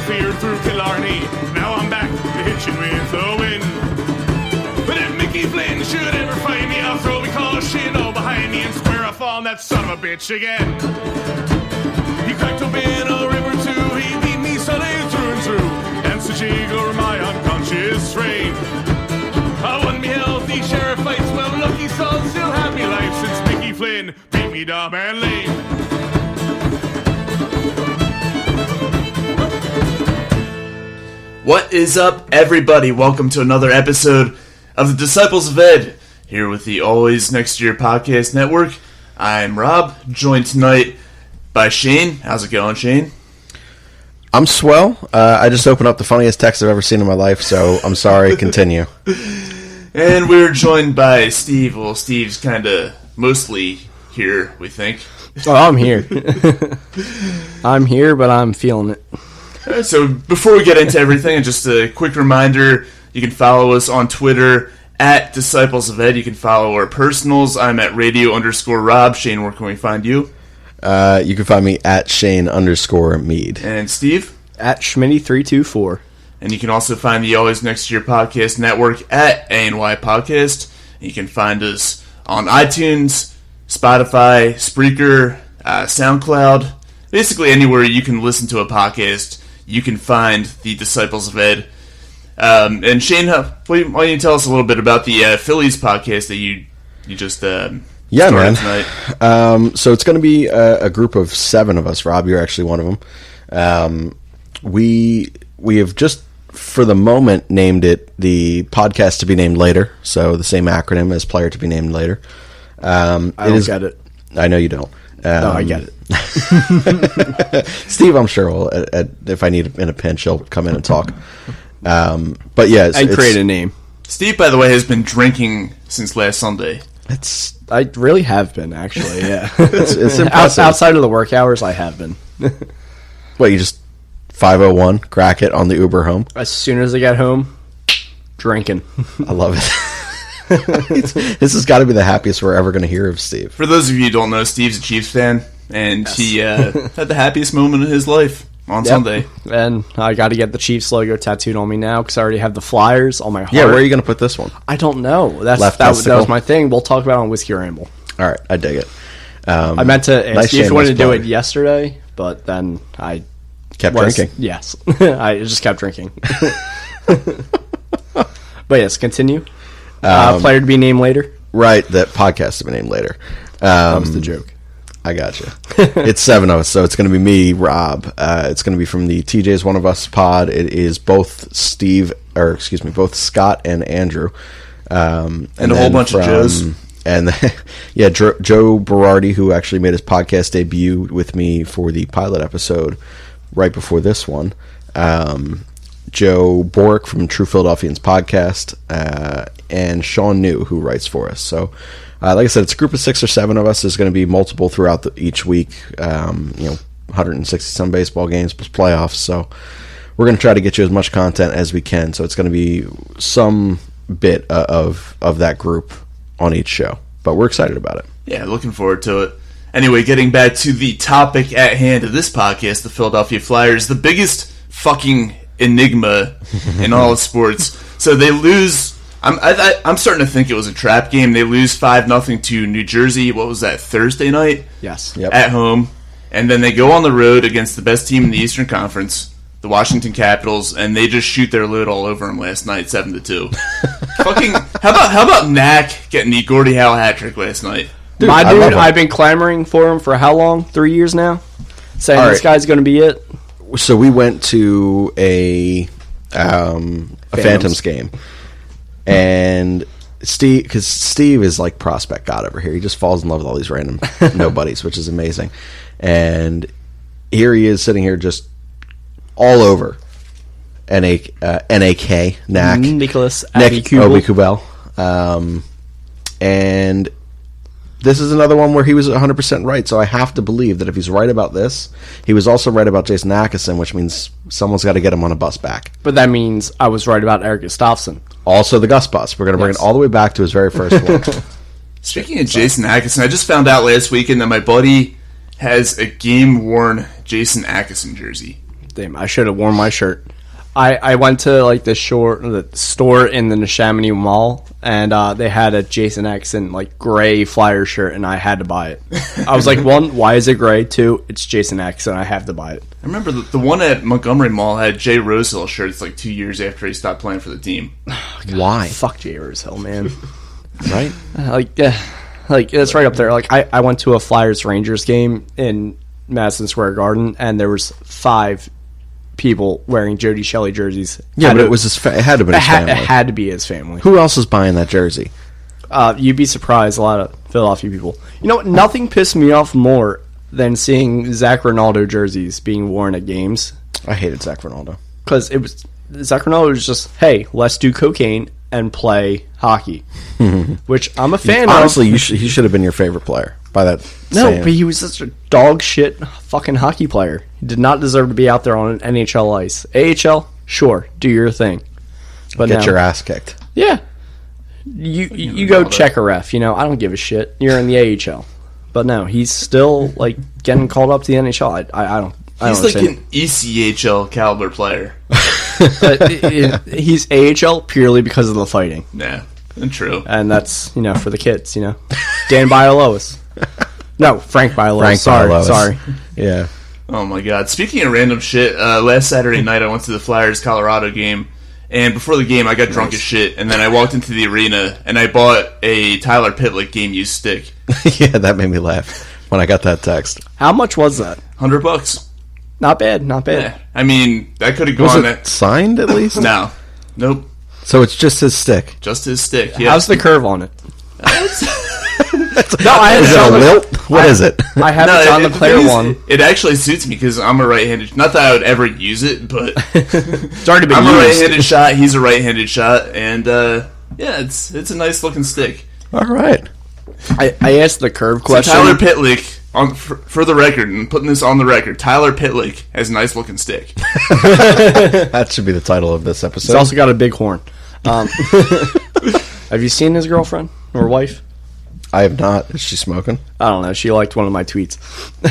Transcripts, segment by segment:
feared through Killarney. Now I'm back to hitching with a win. But if Mickey Flynn should ever find me, I'll throw me caution all behind me and square off on that son of a bitch again. He cracked open a river too, he beat me solid through and through, danced a jig over my unconscious frame. I won me healthy sheriff fights, well lucky son, still have me life since Mickey Flynn beat me dumb and lame. What is up, everybody? Welcome to another episode of the Disciples of Ed, here with the Always Next Year Podcast Network. I'm Rob, joined tonight by Shane. How's it going, Shane? I'm swell. I just opened up the funniest text I've ever seen in my life, so I'm sorry. Continue. And we're joined by Steve. Well, Steve's kind of mostly here, we think. Oh, I'm here. I'm here, but I'm feeling it. Alright, so before we get into everything, just a quick reminder, you can follow us on Twitter at Disciples of Ed. You can follow our personals. I'm at radio_Rob. Shane, where can we find you? You can find me at Shane_Mead. And Steve? At Schmitty324. And you can also find the Always Next Year Podcast Network at ANY Podcast. You can find us on iTunes, Spotify, Spreaker, SoundCloud. Basically anywhere you can listen to a podcast, you can find the Disciples of Ed. And Shane, why don't you tell us a little bit about the Phillies podcast that you just started tonight? So it's going to be a group of 7 of us. Rob, you're actually one of them. We have just, for the moment, named it the podcast to be named later. So the same acronym as player to be named later. I don't get it. I know you don't. No, I get it. Steve, I'm sure, will, if I need in a pinch, he'll come in and talk. But yeah, I create a name. Steve, by the way, has been drinking since last Sunday. I really have been, actually. Yeah, it's impressive. Outside of the work hours, I have been. What, you just 5:01 crack it on the Uber home? As soon as I get home, drinking. I love it. This has got to be the happiest we're ever going to hear of Steve. For those of you who don't know, Steve's a Chiefs fan, and he had the happiest moment of his life on Sunday. And I got to get the Chiefs logo tattooed on me now because I already have the Flyers on my heart. Yeah, where are you going to put this one? I don't know. That was my thing. We'll talk about it on Whiskey Ramble. All right, I dig it. I meant to ask you if you wanted to do it yesterday, but then I kept drinking. Yes, I just kept drinking. But yes, continue. Player to be named later. Right, that podcast to be named later. That was the joke. I got you. It's 7 of us, so it's going to be me, Rob. It's going to be from the TJ's One of Us pod. It is both Scott and Andrew, and a whole bunch of Joes. And yeah, Joe Berardi, who actually made his podcast debut with me for the pilot episode right before this one. Joe Borick from True Philadelphians podcast, and Sean New, who writes for us. So, like I said, it's a group of 6 or 7 of us. There's going to be multiple throughout each week. 160 some baseball games plus playoffs. So, we're going to try to get you as much content as we can. So, it's going to be some bit of that group on each show. But we're excited about it. Yeah, looking forward to it. Anyway, getting back to the topic at hand of this podcast, the Philadelphia Flyers, the biggest fucking enigma in all of sports. So they lose. I'm starting to think it was a trap game. They lose 5-0 to New Jersey. What was that, Thursday night? Yes. Yep. At home. And then they go on the road against the best team in the Eastern Conference, the Washington Capitals, and they just shoot their load all over them last night, 7-2. Fucking. How about Knack getting the Gordie Howe hat trick last night? Dude, I've been clamoring for him for how long? 3 years now? Saying this guy's going to be it. So we went to a Phantoms game, and Steve is like prospect god over here. He just falls in love with all these random nobodies, which is amazing. And here he is sitting here just all over NAK, Knack, Nicholas Aubé-Kubel. And this is another one where he was 100% right, so I have to believe that if he's right about this, he was also right about Jason Atkinson, which means someone's got to get him on a bus back. But that means I was right about Eric Gustafsson. Also the Gus bus. We're going to bring it all the way back to his very first one. Speaking of Jason Atkinson, I just found out last weekend that my buddy has a game-worn Jason Atkinson jersey. Damn, I should have worn my shirt. I went to like the store in the Neshaminy Mall, and they had a Jason X and like gray flyer shirt, and I had to buy it. I was like, one, why is it gray? Two, it's Jason X, and I have to buy it. I remember the one at Montgomery Mall had Jay Rosehill shirts like 2 years after he stopped playing for the team. Why? Fuck Jay Rosehill, man. Right? Like it's right up there. Like I went to a Flyers Rangers game in Madison Square Garden, and there was 5 people wearing Jody Shelley jerseys. Yeah, but it was it had to be his family. It had to be his family. Who else is buying that jersey? You'd be surprised. A lot of Philadelphia people. You know what? Nothing pissed me off more than seeing Zach Ronaldo jerseys being worn at games. I hated Zach Ronaldo. Because Zach Ronaldo was just, hey, let's do cocaine and play hockey. Which I'm a fan Honestly, he should have been your favorite player by that saying. But he was such a dog shit fucking hockey player. He did not deserve to be out there on an NHL ice. AHL, sure, do your thing. But Get your ass kicked. Yeah. You go check a ref, I don't give a shit. You're in the AHL. But no, he's still like getting called up to the NHL. I don't He's like an ECHL caliber player. He's AHL purely because of the fighting. Yeah, true. And that's, for the kids, Dan Bialowas. No, Frank Bialowas. Sorry. Yeah. Oh my god. Speaking of random shit, last Saturday night I went to the Flyers-Colorado game, and before the game I got drunk as shit, and then I walked into the arena, and I bought a Tyler Pitlick game-used stick. Yeah, that made me laugh when I got that text. How much was that? $100. Not bad. Yeah. I mean, that could have Was gone... it signed, at least? No. Nope. So it's just his stick? Just his stick, yeah. How's the curve on it? No, I is it a lilt? What is it? I have it on the player one. It actually suits me because I'm a right-handed... Not that I would ever use it, but... It's already been I'm used. a right-handed shot, he's a right-handed shot, and yeah, it's a nice-looking stick. All right. I asked the curve So question. Tyler Pitlick, for the record, and putting this on the record, Tyler Pitlick has a nice-looking stick. That should be the title of this episode. He's also got a big horn. Have you seen his girlfriend or wife? I have not. Is she smoking? I don't know. She liked one of my tweets.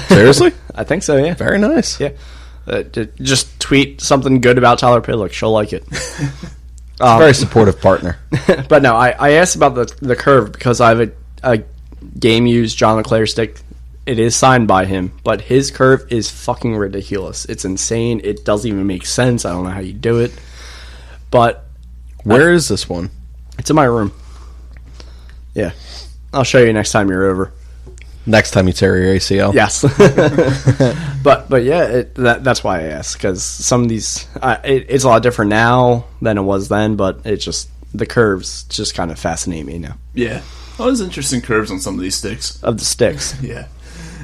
Seriously? I think so, yeah. Very nice. Yeah. Just tweet something good about Tyler Pitlick. She'll like it. Very supportive partner. But no, I asked about the curve because I have a game-used John LeClair stick. It is signed by him, but his curve is fucking ridiculous. It's insane. It doesn't even make sense. I don't know how you do it. But where is this one? It's in my room. Yeah. I'll show you next time you're over. Next time you tear your ACL? Yes. but yeah, that's why I asked, because some of these... it's a lot different now than it was then, but it's just... The curves just kind of fascinate me now. Yeah. Well, there's interesting curves on some of these sticks. Of the sticks. Yeah.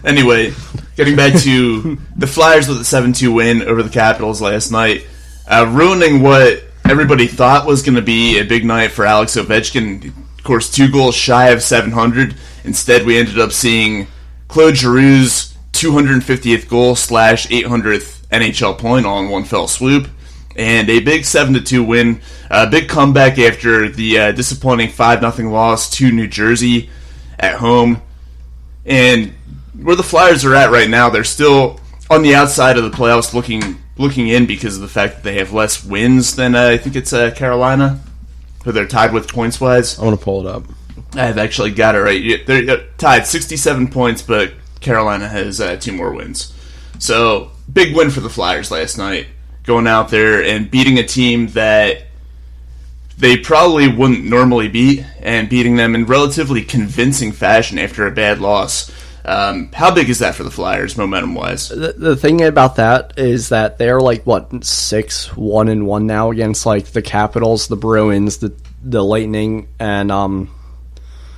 Anyway, getting back to the Flyers with a 7-2 win over the Capitals last night, ruining what everybody thought was going to be a big night for Alex Ovechkin. Of course, 2 goals shy of 700. Instead, we ended up seeing Claude Giroux's 250th goal / 800th NHL point all in one fell swoop. And a big 7-2 win. A big comeback after the disappointing 5-0 loss to New Jersey at home. And where the Flyers are at right now, they're still on the outside of the playoffs looking in because of the fact that they have less wins than I think it's Carolina, who they're tied with points-wise. I want to pull it up. I've actually got it right. They're tied 67 points, but Carolina has 2 more wins. So, big win for the Flyers last night, going out there and beating a team that they probably wouldn't normally beat, and beating them in relatively convincing fashion after a bad loss. How big is that for the Flyers, momentum-wise? The thing about that is that they're 6-1-1 now against the Capitals, the Bruins, the Lightning, and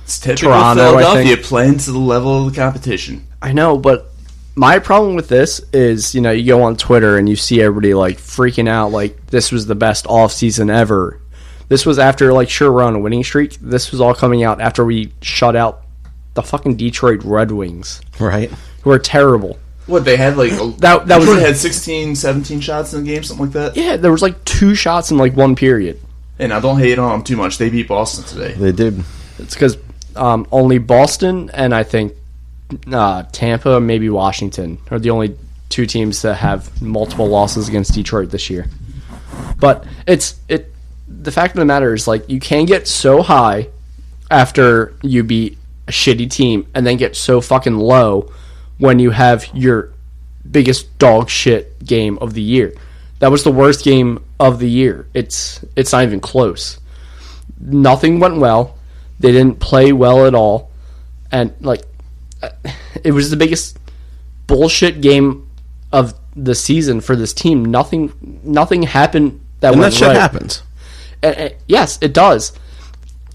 it's typical Toronto, Philadelphia playing to the level of the competition. I know, but my problem with this is, you go on Twitter and you see everybody freaking out this was the best offseason ever. This was after sure, we're on a winning streak. This was all coming out after we shut out the fucking Detroit Red Wings. Right. Who are terrible. What, they had that was had 16, 17 shots in the game, something like that? Yeah, there was 2 shots in one period. And I don't hate on them too much. They beat Boston today. They did. It's because only Boston and I think Tampa, maybe Washington are the only two teams that have multiple losses against Detroit this year. But the fact of the matter is, like, you can get so high after you beat a shitty team and then get so fucking low when you have your biggest dog shit game of the year. That was the worst game of the year. It's not even close. Nothing went well. They didn't play well at all. And, like, it was the biggest bullshit game of the season for this team. Nothing happened that And went that shit right. happens. Yes, it does.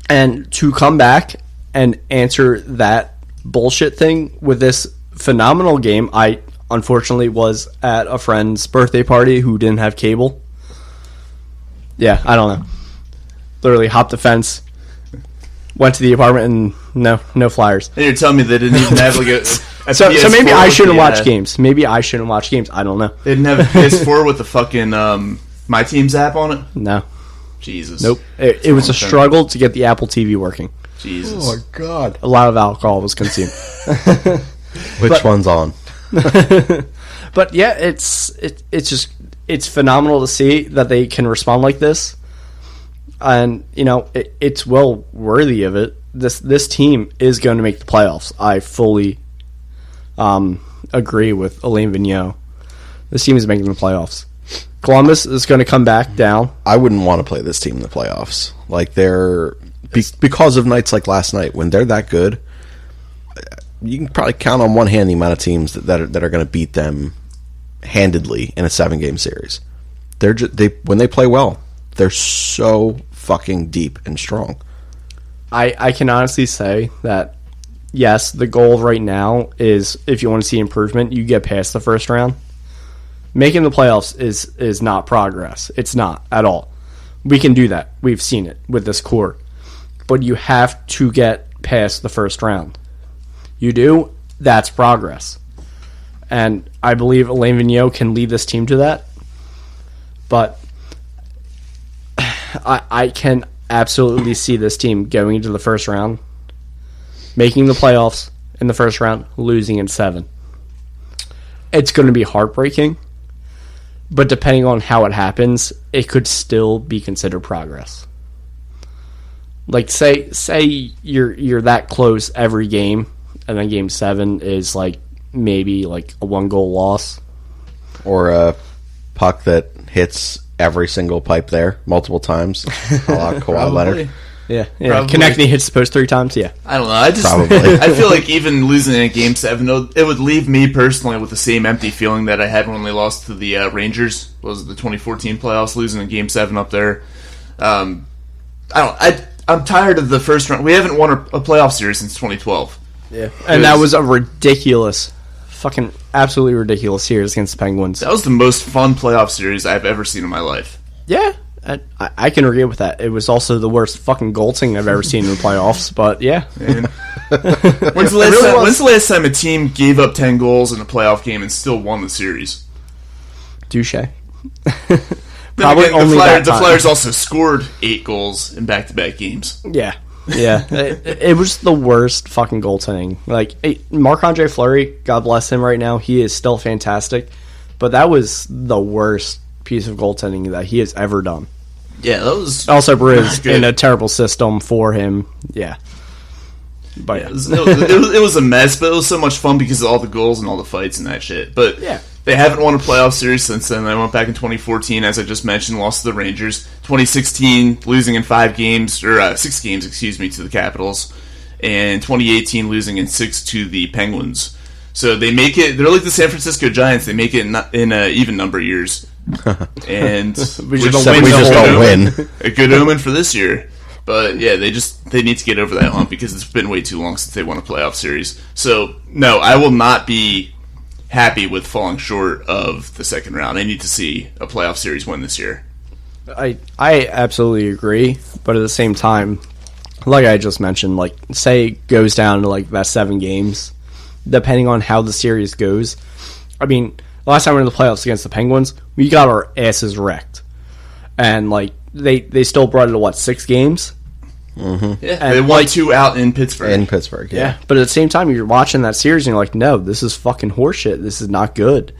And to come back and answer that bullshit thing with this phenomenal game, I unfortunately was at a friend's birthday party who didn't have cable. Yeah, I don't know. Literally hopped the fence, went to the apartment, and no flyers. And you're telling me they didn't even have like a So maybe I shouldn't watch game. games. Maybe I shouldn't watch games. I don't know. They didn't have a PS4 with the fucking My Teams app on it? No. Jesus. Nope. It was a struggle to get the Apple TV working. Jesus. Oh, my God. A lot of alcohol was consumed. Which one's on? But yeah, it's phenomenal to see that they can respond like this, and you know it's well worthy of it. This team is going to make the playoffs. I fully agree with Alain Vigneault. This team is making the playoffs. Columbus is going to come back down. I wouldn't want to play this team in the playoffs. Like, because of nights like last night, when they're that good, you can probably count on one hand the amount of teams that are going to beat them handedly in a 7-game series. When they play well, they're so fucking deep and strong. I can honestly say that, yes, the goal right now is, if you want to see improvement, you get past the first round. Making the playoffs is not progress. It's not at all. We can do that. We've seen it with this core. But you have to get past the first round. You do, that's progress. And I believe Alain Vigneault can lead this team to that. But I can absolutely see this team going into the first round, making the playoffs in the first round, losing in 7. It's going to be heartbreaking, but depending on how it happens, it could still be considered progress. Like, say you're that close every game, and then game 7 is like maybe like a 1-goal loss, Or a puck that hits every single pipe there multiple times. A la Kawhi Leonard. Yeah. Probably. Connecting hits the post 3 times. Yeah. I don't know. I just Probably. I feel like even losing in Game 7, it would leave me personally with the same empty feeling that I had when we lost to the Rangers. Was the 2014 playoffs, losing in Game 7 up there. I'm tired of the first round. We haven't won a playoff series since 2012. Yeah. And that was a ridiculous, fucking absolutely ridiculous series against the Penguins. That was the most fun playoff series I've ever seen in my life. Yeah. I can agree with that. It was also the worst fucking goaltending I've ever seen in the playoffs, but yeah. And when's the last time a team gave up 10 goals in a playoff game and still won the series? Touche. Probably Again, only that the time. Flyers also scored 8 goals in back-to-back games. Yeah. It was the worst fucking goaltending. Like, Marc-Andre Fleury, God bless him right now, he is still fantastic, but that was the worst piece of goaltending that he has ever done. Yeah, that was Also, Briz good. in a terrible system for him. Yeah. But it was a mess, but it was so much fun because of all the goals and all the fights and that shit. But Yeah. they haven't won a playoff series since then. They went back in 2014, as I just mentioned, lost to the Rangers. 2016, losing in 6 games, to the Capitals. And 2018, losing in 6 to the Penguins. So they make it. They're like the San Francisco Giants. They make it in an even number of years. And We just Except we just don't win. a good omen for this year. But yeah, they need to get over that hump because it's been way too long since they won a playoff series. So no, I will not be happy with falling short of the second round. I need to see a playoff series win this year. I absolutely agree, but at the same time, like I just mentioned, like, say it goes down to like that 7 games, depending on how the series goes. I mean, the last time we were in the playoffs against the Penguins, we got our asses wrecked, and like they still brought it to 6 games. Yeah, And, they won 2 out in Pittsburgh. In Pittsburgh, yeah. But at the same time, you're watching that series and you're like, no, this is fucking horseshit. This is not good.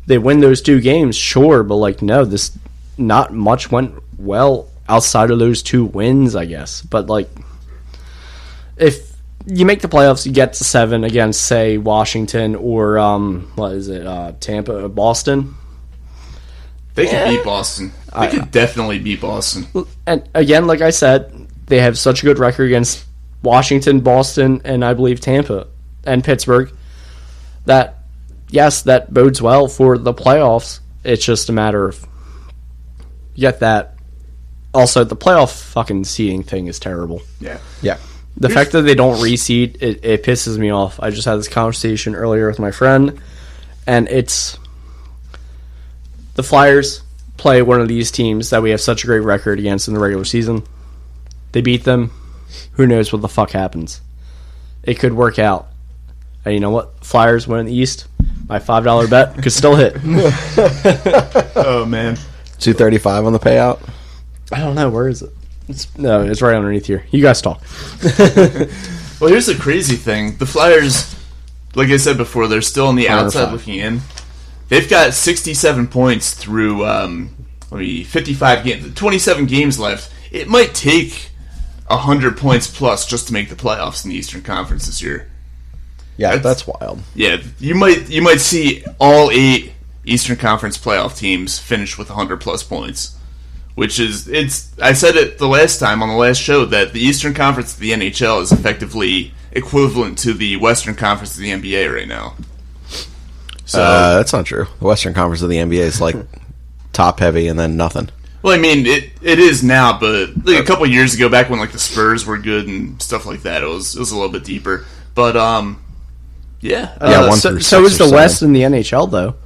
they win those 2 games, sure, but like no, this not much went well outside of those 2 wins, I guess. But like, if you make the playoffs, you get to 7 against, say, Washington or Tampa or Boston. They could beat Boston. They could definitely beat Boston. And again, like I said, they have such a good record against Washington, Boston, and I believe Tampa and Pittsburgh that, yes, that bodes well for the playoffs. It's just a matter of you get that. Also, the playoff fucking seeding thing is terrible. Yeah. Yeah. The fact that they don't reseed, it pisses me off. I just had this conversation earlier with my friend, and it's the Flyers play one of these teams that we have such a great record against in the regular season. They beat them. Who knows what the fuck happens? It could work out. And you know what? Flyers win in the East. My $5 bet could still hit. Oh, man. 235 on the payout. I don't know. Where is it? It's right underneath here. You guys talk. Well, here's the crazy thing. The Flyers, like I said before, they're still on the outside looking in. They've got 67 points through 55 games, 27 games left. It might take 100 points plus just to make the playoffs in the Eastern Conference this year. Yeah, that's wild. Yeah, you might see all 8 Eastern Conference playoff teams finish with 100 plus points. Which is, I said it the last time on the last show that the Eastern Conference of the NHL is effectively equivalent to the Western Conference of the NBA right now. So that's not true. The Western Conference of the NBA is like top heavy and then nothing. Well, I mean, it is now, but like a couple years ago, back when like the Spurs were good and stuff like that, it was a little bit deeper. But yeah, so is the West in the NHL though.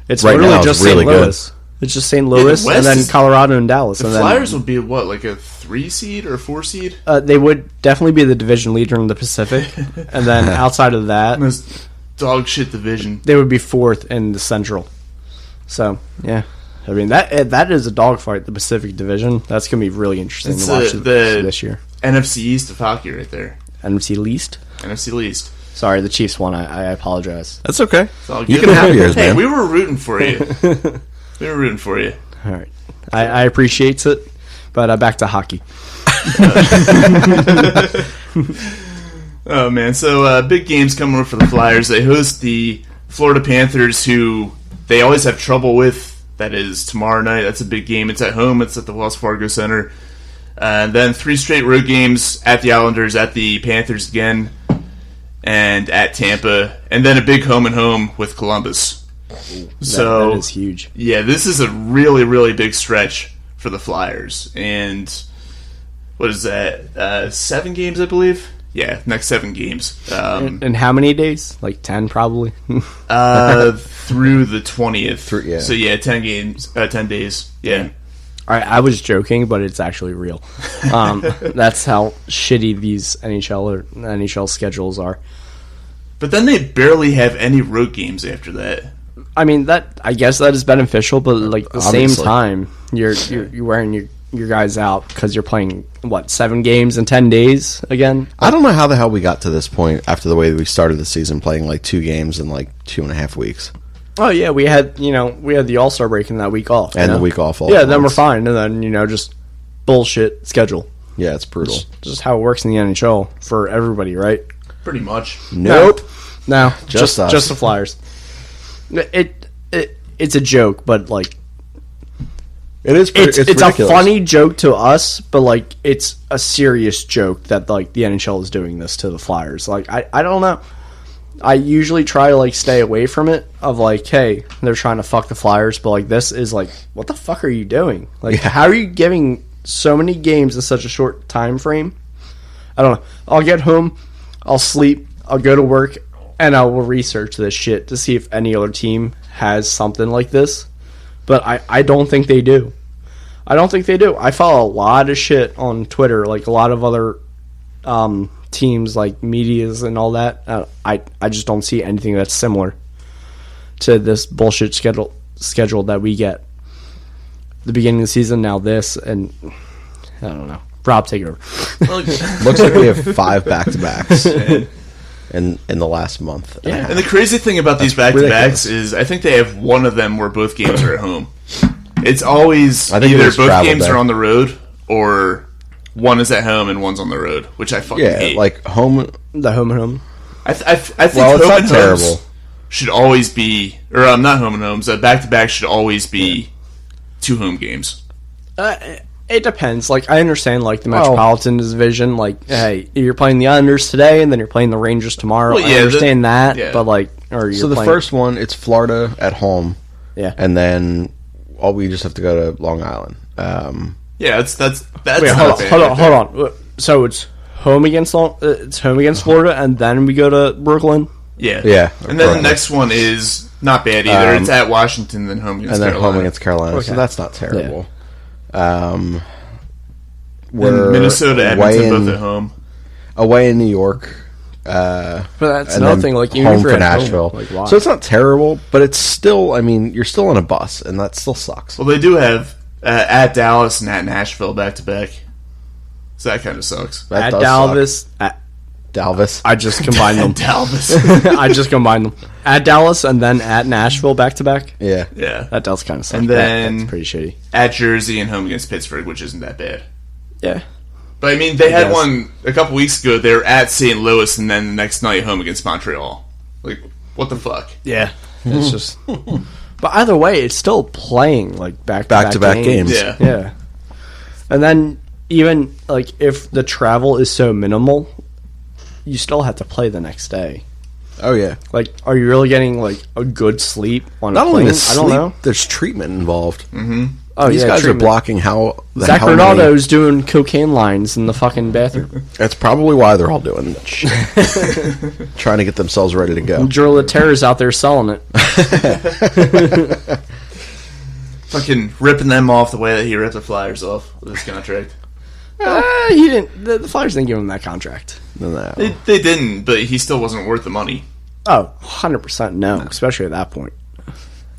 It's right literally now, just really St. Louis. good. It's just St. Louis and then Colorado and Dallas. The and Flyers would be what, like a 3 seed or a 4 seed? They would definitely be the division leader in the Pacific, and then outside of that, This dog shit division. they would be 4th in the Central. So yeah, I mean that is a dogfight. The Pacific Division. That's gonna be really interesting It's to watch this year. NFC East of hockey right there. NFC least. NFC East. Sorry, the Chiefs won. I apologize. That's okay. It's all You good. can have yours, Hey, man. we were rooting for you. We were rooting for you. All right, I appreciate it, but back to hockey. Oh, man. So, big games coming up for the Flyers. They host the Florida Panthers, who they always have trouble with. That is tomorrow night. That's a big game. It's at home. It's at the Wells Fargo Center. And then 3 straight road games at the Islanders, at the Panthers again, and at Tampa. And then a big home-and-home with Columbus. So that is huge. Yeah, this is a really, really big stretch for the Flyers. And what is that? 7 games, I believe? Yeah, next 7 games. And how many days? Like 10, probably. Through the 20th. Yeah. So yeah, 10 games, 10 days. Yeah. I was joking, but it's actually real. That's how shitty these NHL schedules are. But then they barely have any road games after that. I mean, I guess that is beneficial, but like at the same Obviously. time, you're wearing your guys out because you're playing 7 games in 10 days again. I don't know how the hell we got to this point after the way that we started the season playing like 2 games in like 2.5 weeks. Oh yeah, we had the All-Star break and that week off, And the week off. Yeah, then we're fine, and then just bullshit schedule. Yeah, it's brutal. Just how it works in the NHL for everybody, right? Pretty much. Nope. No, Just us. just the Flyers. It's a joke, but like It is. it's a ridiculous. funny joke to us, but like it's a serious joke that like the NHL is doing this to the Flyers. Like I don't know. I usually try to like stay away from it. Of like, hey, they're trying to fuck the Flyers, but like this is like, what the fuck are you doing? Like, how are you giving so many games in such a short time frame? I don't know. I'll get home, I'll sleep, I'll go to work, and I will research this shit to see if any other team has something like this. But I don't think they do. I don't think they do. I follow a lot of shit on Twitter, like a lot of other teams, like medias and all that. I just don't see anything that's similar to this bullshit schedule that we get. The beginning of the season, now this, and I don't know. Rob, take it over. Looks like we have 5 back-to-backs. in the last month. And a half. And the crazy thing about these ridiculous. back-to-backs is I think they have one of them where both games are at home. It's always I think either it is both travel games day. are on the road or one is at home and one's on the road, which I fucking Yeah, hate. like home. The home and home. I think Well, it's home not and terrible. homes should always be, or not home and homes. Back-to-back should always be 2 home games. It depends. Like, I understand, like, the Well- Metropolitan Division. Like, hey, you're playing the Unders today, and then you're playing the Rangers tomorrow. Well, I yeah, understand that, yeah. but, like, or you're So the playing, first one, it's Florida at home, yeah. and then we just have to go to Long Island. Yeah, that's Wait, not hold bad. on. So it's home against Florida, and then we go to Brooklyn. Yeah. Yeah, And then the Brooklyn. next one is not bad either. It's at Washington, then home against and then Carolina. home against Carolina. So Okay. that's not terrible. Then We're Minnesota, away Edmonton, both at home. away in New York. But that's And another then thing. Like, even home if you're for at home, Nashville. like, why? So it's not terrible, but it's still. I mean, you're still on a bus, and that still sucks. Well, they do have at Dallas and at Nashville back-to-back. So that kind of sucks. That at does Dallas, suck. Dallas. I just combined them. Dallas. I just combined them at Dallas and then at Nashville back to back. Yeah. Yeah. That does kind of suck. And then- that's pretty shitty. At Jersey and home against Pittsburgh, which isn't that bad. Yeah. But I mean, they had guess. one a couple weeks ago. They were at St. Louis, and then the next night home against Montreal. Like, what the fuck? Yeah. It's just. But either way, it's still playing like Back-to-back games. Yeah. Yeah. And then even like if the travel is so minimal, you still have to play the next day. Oh yeah. Like, are you really getting like a good sleep on Not a only plane? the sleep, I don't know. there's treatment involved. Oh, These yeah, guys treatment. are blocking how the Zach how many- Ronaldo's doing cocaine lines in the fucking bathroom. That's probably why they're all doing that shit. Trying to get themselves ready to go. Drew Laterra's out there selling it. Fucking ripping them off the way that he ripped the Flyers off with his contract. He didn't. The Flyers didn't give him that contract. No. They didn't, but he still wasn't worth the money. Oh, 100% no, especially at that point.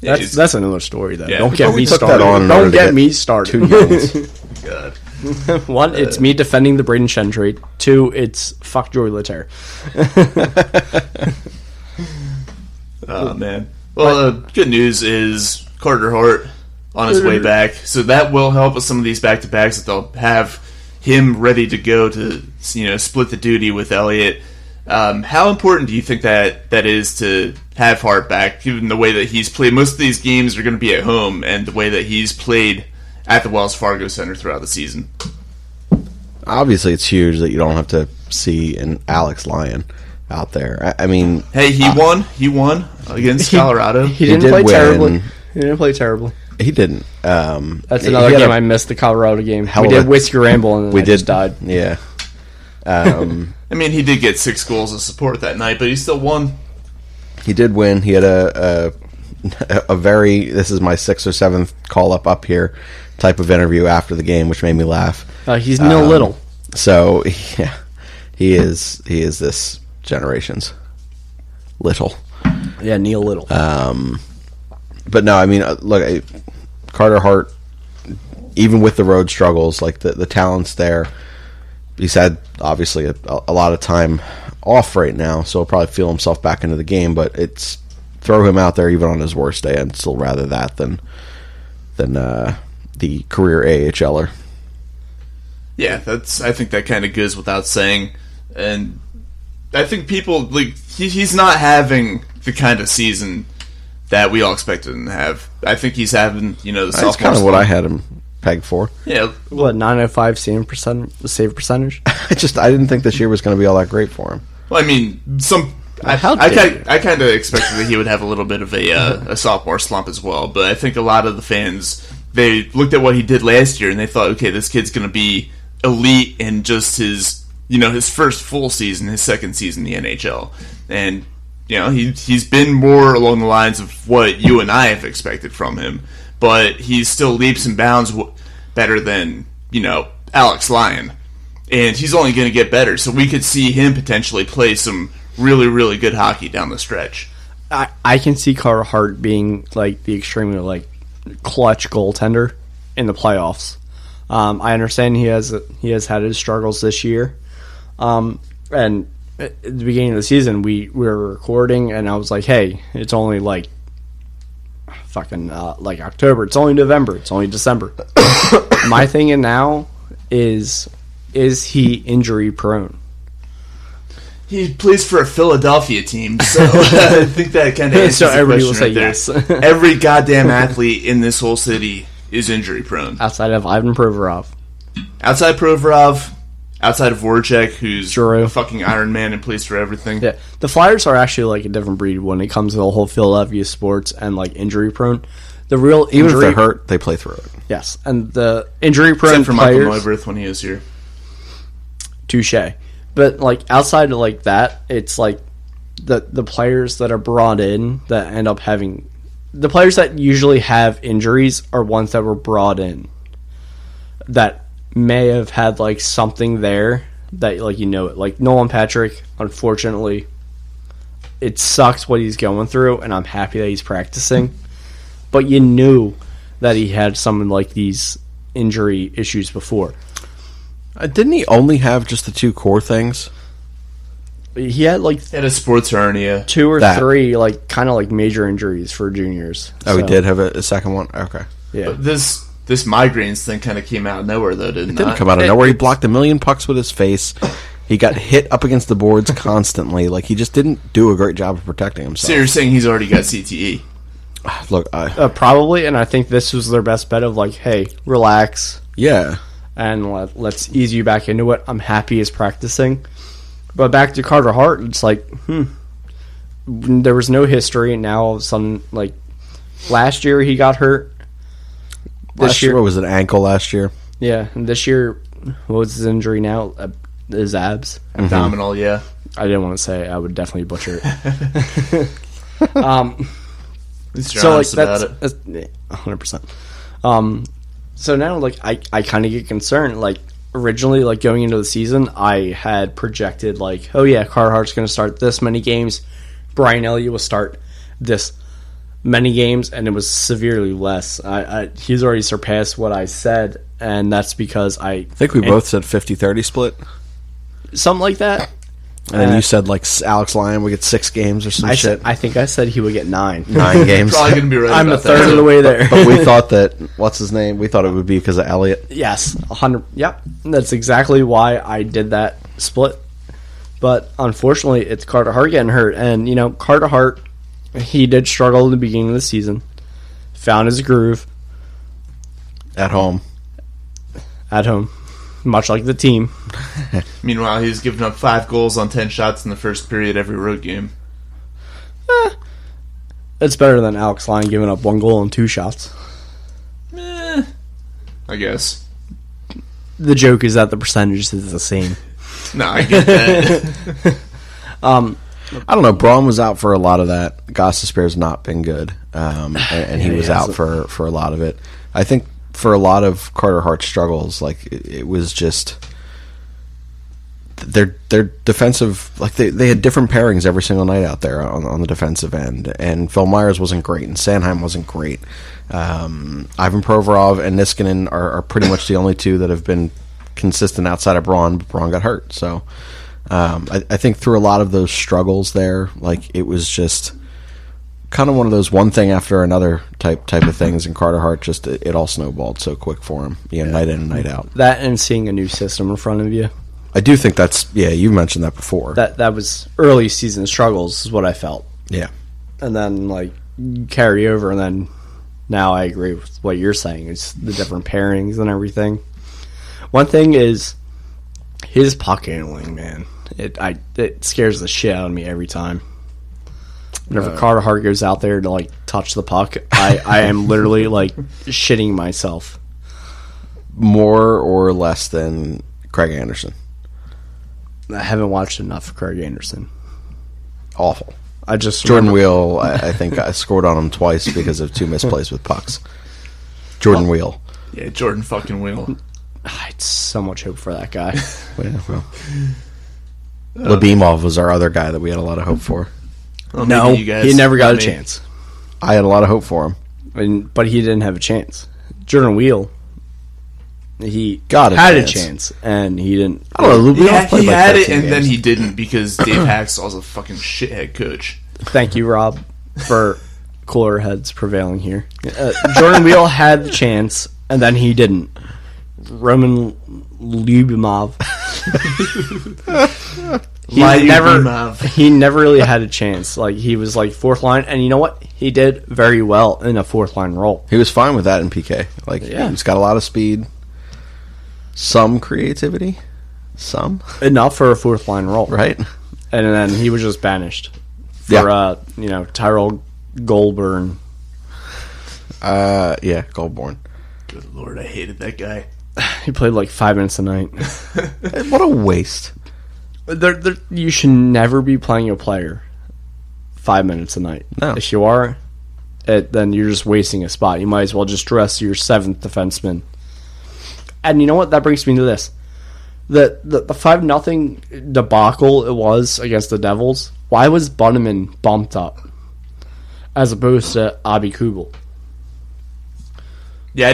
Yeah, That's another story, though. Yeah. Don't get But we me took that started. on in order Don't to get get me started. 2 games. God. One, it's me defending the Braden Shen trade. 2, it's fuck Joey Laterra. Oh, man. Well, good news is Carter Hart on his way back. So that will help with some of these back-to-backs that they'll have him ready to go to, split the duty with Elliott. How important do you think that is to have Hart back, given the way that he's played? Most of these games are going to be at home, and the way that he's played at the Wells Fargo Center throughout the season. Obviously, it's huge that you don't have to see an Alex Lyon out there. I mean, Hey, he won. He won against Colorado. He He didn't did play win. terribly. He didn't play terribly. he didn't. That's he another had game a- I missed, the Colorado game. Hell We of did a- Whiskey Ramble, and then We I did. just died. Yeah. I mean, he did get 6 goals of support that night, but he still won. He did win. He had a very, this is my 6th or 7th call up here type of interview after the game, which made me laugh. He's Neil Little. So yeah, he is this generation's Little. Yeah, Neil Little. But no, I mean, look, Carter Hart, even with the road struggles, like the talent's there. He's had obviously a lot of time off right now, so he'll probably feel himself back into the game. But it's throw him out there even on his worst day, I'd still rather that than the career AHLer. Yeah, I think that kind of goes without saying. And I think people, like, he's not having the kind of season that we all expected him to have. I think he's having, the That's sophomore kind of what slump. I had him pegged for. Yeah, What, 905 save percentage? I didn't think this year was going to be all that great for him. well, I mean, I kind of expected that he would have a little bit of a sophomore slump as well, but I think a lot of the fans, they looked at what he did last year and they thought, okay, this kid's going to be elite in just his first full season, his second season in the NHL. And, he's been more along the lines of what you and I have expected from him, but he's still leaps and bounds better than, Alex Lyon. And he's only going to get better, so we could see him potentially play some really, really good hockey down the stretch. I can see Carter Hart being like the extremely clutch goaltender in the playoffs. I understand he has had his struggles this year, and at the beginning of the season, we were recording, and I was like, "Hey, it's only like fucking like October. It's only November. It's only December." My thing now is he injury prone? He plays for a Philadelphia team, so I think that kind of answers So the everybody will question say right yes. there. Every goddamn athlete in this whole city is injury prone. Outside of Ivan Provorov. Outside Provorov, outside of Voracek, who's Giroux. a fucking Iron Man and plays for everything. Yeah, the Flyers are actually like a different breed when it comes to the whole Philadelphia sports and like injury prone. The real Even injury, if they're hurt, they play through it. yes, and the injury prone Except for Michael players. Neuwirth when he was here. Touche. But like outside of like that, it's like the players that are brought in that end up having the players that usually have injuries are ones that were brought in that may have had like something there that like it. Like Nolan Patrick, unfortunately, it sucks what he's going through, and I'm happy that he's practicing. But you knew that he had some like these injury issues before. Didn't he only have just the two core things? He had like He had a sports hernia. 2 or That. 3 like kind of like major injuries for juniors. Oh, he So, did have a second one? Okay. Yeah. But this migraines thing kind of came out of nowhere, though, didn't it? Didn't come out of nowhere. He blocked a million pucks with his face. He got hit up against the boards constantly. Like, he just didn't do a great job of protecting himself. So you're saying he's already got CTE? Look, Probably, and I think this was their best bet of like, hey, relax yeah. and let's ease you back into it. I'm happy he's practicing. But back to Carter Hart, it's like, there was no history, and now all of a sudden, like, last year he got hurt. Last year, what was it, ankle last year? Yeah, and this year, what was his injury now? His abs. Abdominal, yeah. I didn't want to say it. I would definitely butcher it. At least you're So like honest about it. that's 100%. So now like I kind of get concerned. Like originally, like going into the season, I had projected like, oh yeah, Carhartt's going to start this many games, Brian Elliott will start this many games, and it was severely less. He's already surpassed what I said, and that's because I think we both said 50-30 split. something like that. And then you said, like, Alex Lyon would get 6 games or some shit. I think I said he would get 9. 9 games. Probably going to be right I'm a about third that. of the way there. But we thought that, what's his name? We thought it would be because of Elliott. Yes, 100. Yep, that's exactly why I did that split. But unfortunately, it's Carter Hart getting hurt, and you know Carter Hart, he did struggle in the beginning of the season, found his groove At home. at home, much like the team. Meanwhile, he's giving up 5 goals on 10 shots in the first period every road game. It's better than Alex Lyon giving up 1 goal and 2 shots. I guess. The joke is that the percentage is the same. No, I get that. I don't know. Braun was out for a lot of that. Gostisbehere's not been good. And he was out for a lot of it. I think for a lot of Carter Hart's struggles, like, it was just... Their defensive, like they had different pairings every single night out there on the defensive end, and Phil Myers wasn't great, and Sanheim wasn't great. Ivan Provorov and Niskanen are pretty much the only two that have been consistent outside of Braun, but Braun got hurt. So I think through a lot of those struggles there, like it was just kind of one of those one thing after another type of things, and Carter Hart just it all snowballed so quick for him, night in and night out. That and seeing a new system in front of you. I do think that's you mentioned that before. That was early season struggles is what I felt. Yeah. And then like carry over, and then now I agree with what you're saying. It's the different pairings and everything. One thing is his puck handling, man. It scares the shit out of me every time. Whenever Carter Hart goes out there to like touch the puck, I am literally like shitting myself. More or less than Craig Anderson. I haven't watched enough of Craig Anderson. Awful. I just Jordan remember- Wheel, I think I scored on him twice because of 2 misplays with pucks. Jordan Wheel. Yeah, Jordan fucking Wheel. I had so much hope for that guy. Labimov was our other guy that we had a lot of hope for. Well, No, maybe you guys, he never got a not me. chance. I had a lot of hope for him. But he didn't have a chance. Jordan Wheel, he Got a had chance. a chance, and he didn't. I don't know. We all Yeah, played he like had it, 13 and then games. he didn't because Dave Haxall's a fucking shithead coach. Thank you, Rob, for cooler heads prevailing here. Jordan Wheel had the chance, and then he didn't. Roman Lyubimov. He never really had a chance. Like, he was like fourth line, and you know what? He did very well in a fourth line role. He was fine with that in PK. Like, Yeah. he's got a lot of speed, some creativity, some, Enough for a fourth line role. right? And then he was just banished for Yeah. Tyrell Goldburn. Yeah, Goldborn. Good lord, I hated that guy. He played like 5 minutes a night. What a waste. You should never be playing a player 5 minutes a night. No. If you are, then you're just wasting a spot. You might as well just dress your seventh defenseman. And you know what? That brings me to this. The 5-0 debacle it was against the Devils, why was Bunneman bumped up as opposed to Abi Kubel? Yeah,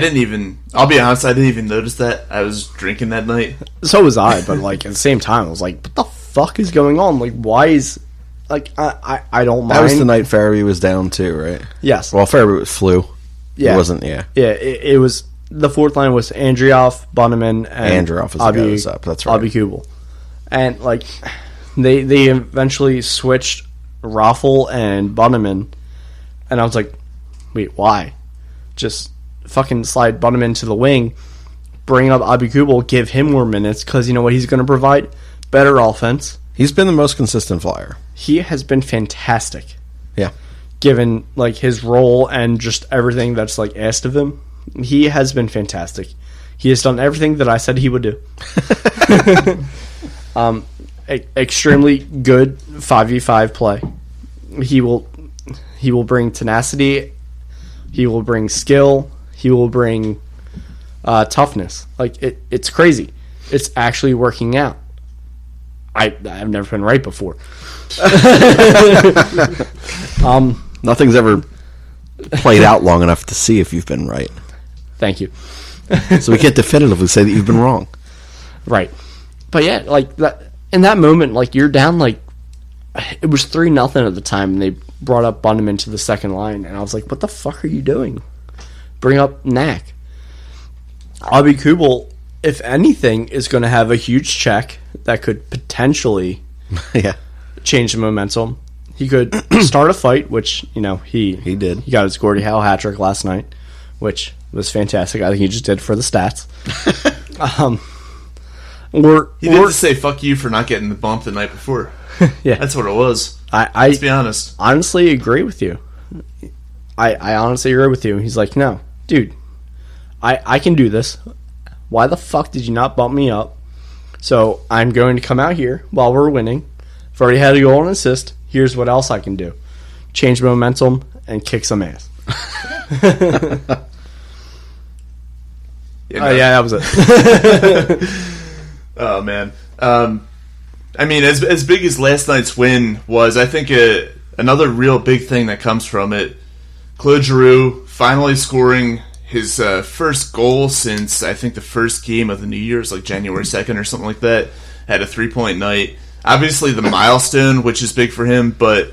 I'll be honest, I didn't even notice that. I was drinking that night. So was I, but like at the same time, I was like, what the fuck is going on? Like, why is... Like, I don't mind. That was the night Farabee was down too, right? Yes. Well, Farabee was flu. Yeah. It wasn't, yeah. Yeah, it was... The fourth line was Andrioff, Bunneman, and Andrioff is the guy that was up, that's right. Abi Kubel. And, like, they eventually switched Raffle and Bunneman, and I was like, wait, why? Just fucking slide Bunneman to the wing, bring up Abi Kubel, give him more minutes, because you know what he's going to provide? Better offense. He's been the most consistent flyer. He has been fantastic, Yeah. given, like, his role and just everything that's, like, asked of him. He has been fantastic. He has done everything that I said he would do. Extremely good 5v5 play. He will bring tenacity. He will bring skill. He will bring toughness. Like, it's crazy. It's actually working out. I've never been right before. Nothing's ever played out long enough to see if you've been right. Thank you. So we can't definitively say that you've been wrong. Right. But yeah, like that in that moment, like you're down like it was 3-0 at the time, and they brought up Bunneman to the second line, and I was like, what the fuck are you doing? Bring up Knack. Abi Kubel, if anything, is going to have a huge check that could potentially Yeah. change the momentum. He could start a fight, which, you know, he did. He got his Gordie Howe hat trick last night, which was fantastic. I think he just did for the stats. He did just say fuck you for not getting the bump the night before. Yeah. That's what it was. I Let's be honest. honestly agree with you. I honestly agree with you. He's like, no, dude, I can do this. Why the fuck did you not bump me up? So I'm going to come out here while we're winning. I've already had a goal and assist. Here's what else I can do. Change momentum and kick some ass. Yeah, that was it. Oh, man. I mean, as big as last night's win was, I think another real big thing that comes from it, Claude Giroux finally scoring his first goal since, I think, the first game of the New Year's, like January 2nd or something like that, had a 3-point night. Obviously, the milestone, which is big for him, but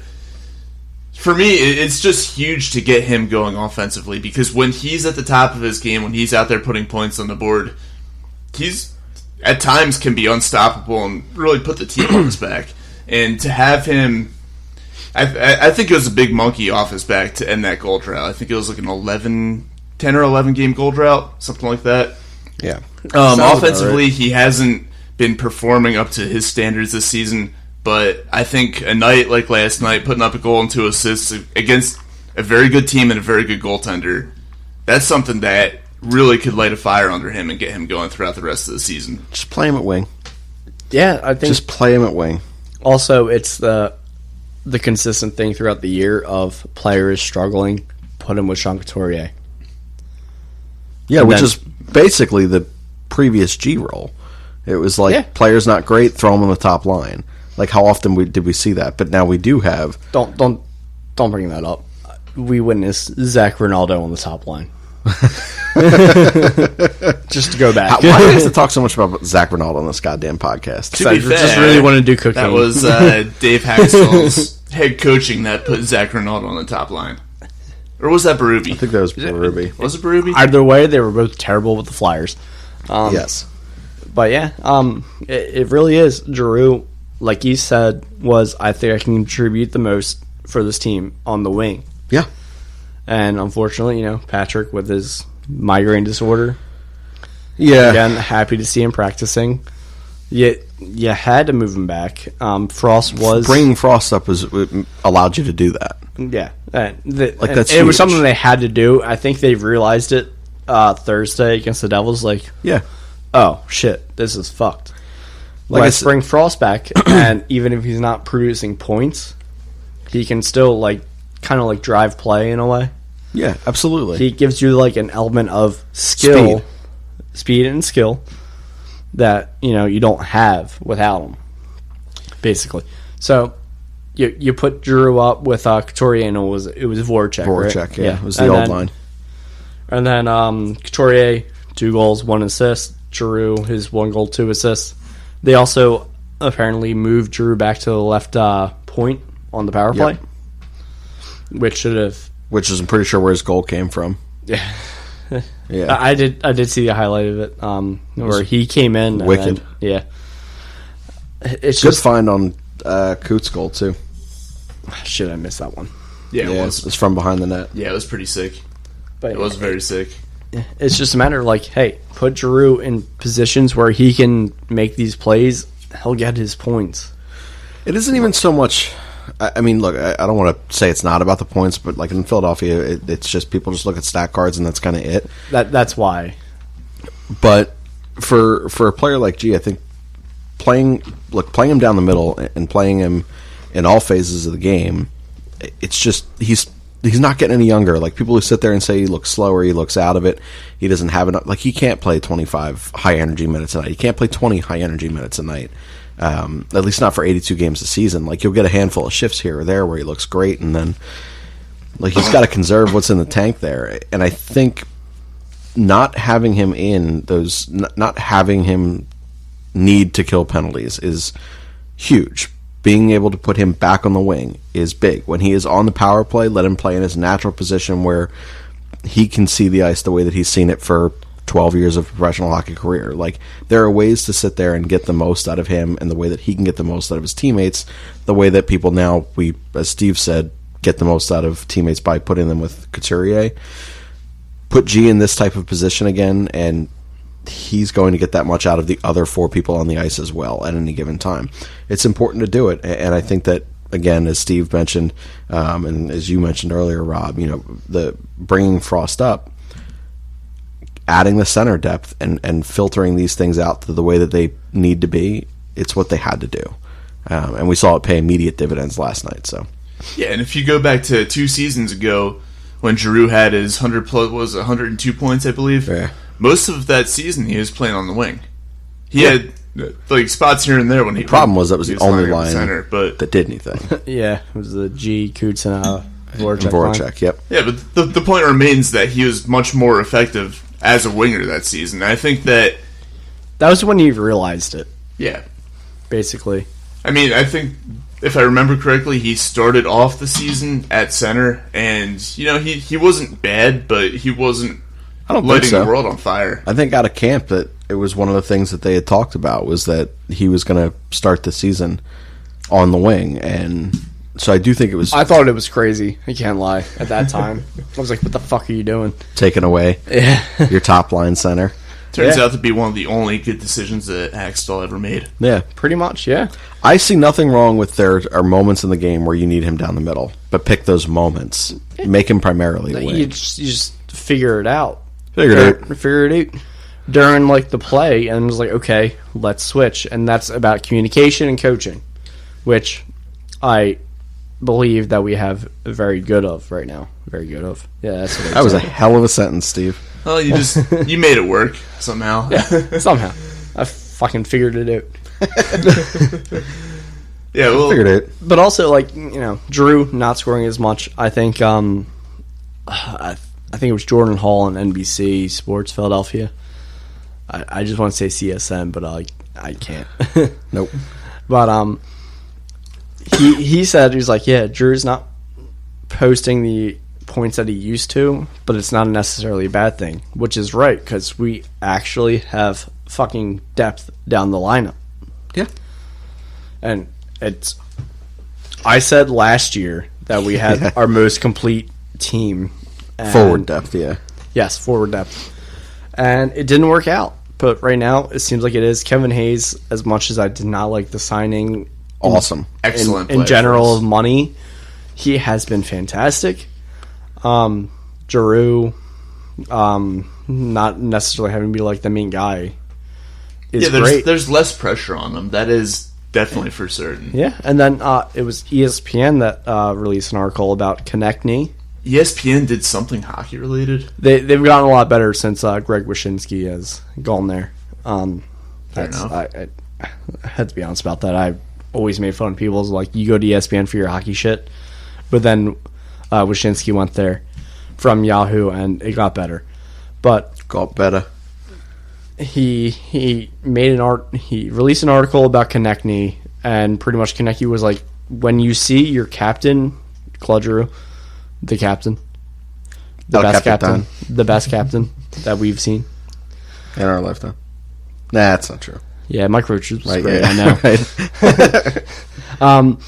for me, it's just huge to get him going offensively, because when he's at the top of his game, when he's out there putting points on the board, he's at times can be unstoppable and really put the team on his back. And to have him, I think it was a big monkey off his back to end that goal drought. I think it was like an 10 or 11 game goal drought, something like that. Yeah. Offensively, he hasn't been performing up to his standards this season, but I think a night like last night, putting up a goal and 2 assists against a very good team and a very good goaltender, that's something that really could light a fire under him and get him going throughout the rest of the season. Just play him at wing. Yeah, I think Just play him at wing. also it's the consistent thing throughout the year of players struggling, put him with Sean Couturier. Yeah, And which then- is basically the previous G role. It was like, Yeah. players not great, throw them on the top line. Like, how often did we see that? But now we do have. Don't bring that up. We witnessed Zach Ronaldo on the top line. Just to go back. Why do we have to talk so much about Zach Ronaldo on this goddamn podcast? To be fair, just really want to do cocaine. That was Dave Haxtell's head coaching that put Zach Ronaldo on the top line. Or was that Berube? I think that was Berube. Was it Berube? Either way, they were both terrible with the Flyers. Yes. But yeah, it really is. Giroux, like you said, I think I can contribute the most for this team on the wing. Yeah. And unfortunately, Patrick with his migraine disorder. Yeah. Again, happy to see him practicing. You had to move him back. Frost was... Bringing Frost up allowed you to do that. Yeah. That's it was huge. something they had to do. I think they've realized it Thursday against the Devils. Yeah. Oh, shit, this is fucked. Let's bring Frost back, and even if he's not producing points, he can still, kind of drive play in a way. Yeah, absolutely. He gives you, an element of skill, speed and skill that, you don't have without him, basically. So, you put Giroux up with Couturier, and it was Voracek, Voracek, right? yeah. It was the old line. And then Couturier, 2 goals, 1 assist. Giroux, his 1 goal, 2 assists. They also apparently moved Giroux back to the left point on the power play, which should have. Which is, I'm pretty sure, where his goal came from. Yeah, yeah. I did see the highlight of it, where he came in. Wicked. It's Good just find on Coots' goal too. shit. I missed that one. Yeah, it was. It's from behind the net. Yeah, it was pretty sick. But It was very sick. it's just a matter of hey, put Giroux in positions where he can make these plays. He'll get his points. It isn't even so much. I mean, look, I don't want to say it's not about the points, but in Philadelphia, it's just people just look at stat cards and that's kind of it. That's why. But for a player like G, I think playing him down the middle and playing him in all phases of the game, it's just he's not getting any younger. People who sit there and say he looks slower, he looks out of it, he doesn't have enough. He can't play 25 high energy minutes a night. He can't play 20 high energy minutes a night. At least not for 82 games a season. You'll get a handful of shifts here or there where he looks great, and then he's got to conserve what's in the tank there. And I think not having him not having him need to kill penalties is huge. Being able to put him back on the wing is big. When he is on the power play, let him play in his natural position where he can see the ice the way that he's seen it for 12 years of professional hockey career. There are ways to sit there and get the most out of him, and the way that he can get the most out of his teammates, the way that people now, as Steve said, get the most out of teammates by putting them with Couturier. Put G in this type of position again, and he's going to get that much out of the other 4 people on the ice as well at any given time. It's important to do it, and I think that, again, as Steve mentioned, and as you mentioned earlier, Rob, the bringing Frost up, adding the center depth and filtering these things out to the way that they need to be, it's what they had to do. And we saw it pay immediate dividends last night. So Yeah, and if you go back to 2 seasons ago when Giroux had his 102 points, I believe. Yeah. Most of that season he was playing on the wing. He had spots here and there when he. The problem was that was the only lining up line center, but that did anything. Yeah, it was the G, Coots, and Voracek. Voracek, yep. yeah, but the point remains that he was much more effective as a winger that season. I think that was when you realized it, yeah. basically. I mean, I think if I remember correctly, he started off the season at center, and he wasn't bad, but he wasn't I don't lighting think so. the world on fire. I think out of camp that it was one of the things that they had talked about was that he was going to start the season on the wing, and so I do think it was I thought it was crazy. I can't lie. At that time, I was like, "What the fuck are you doing?" taken away your top line center. Turns out to be one of the only good decisions that Axtell ever made. Yeah, Pretty much, yeah. I see nothing wrong with there are moments in the game where you need him down the middle, but pick those moments, make him primarily the wing. You just figure it out. Figure it out during the play, and it was like, okay, let's switch, and that's about communication and coaching, which I believe that we have very good of right now. Very good of. Yeah, that's what That was a hell of a sentence, Steve. Well, you made it work somehow. somehow I fucking figured it out. Yeah, well, Figured it. But also, Drew not scoring as much. I think I think it was Jordan Hall on NBC Sports Philadelphia. I just want to say CSN, but I can't. Nope. But he said, he was like, yeah, Drew's not posting the points that he used to, but it's not necessarily a bad thing, which is right, because we actually have fucking depth down the lineup. Yeah. And I said last year that we had our most complete team. Forward depth, yeah. Yes, forward depth. And it didn't work out. But right now, it seems like it is. Kevin Hayes, as much as I did not like the signing, Awesome. Excellent. in player general for us. of money, he has been fantastic. Giroux, not necessarily having to be like the main guy, is great. There's less pressure on them. That is definitely for certain. Yeah, and then it was ESPN that released an article about Konechny. ESPN did something hockey related. They've gotten a lot better since Greg Wyshynski has gone there. Fair enough. I had to be honest about that. I always made fun of people. Like, you go to ESPN for your hockey shit, but then Wyshynski went there from Yahoo, and it got better. But Got better. he made he released an article about Konechny, and pretty much Konechny was like, when you see your captain, Claude Giroux, the captain, the best captain that we've seen In our lifetime. Nah, that's not true. Yeah, Mike Roach was Right, great. yeah. I know. Right.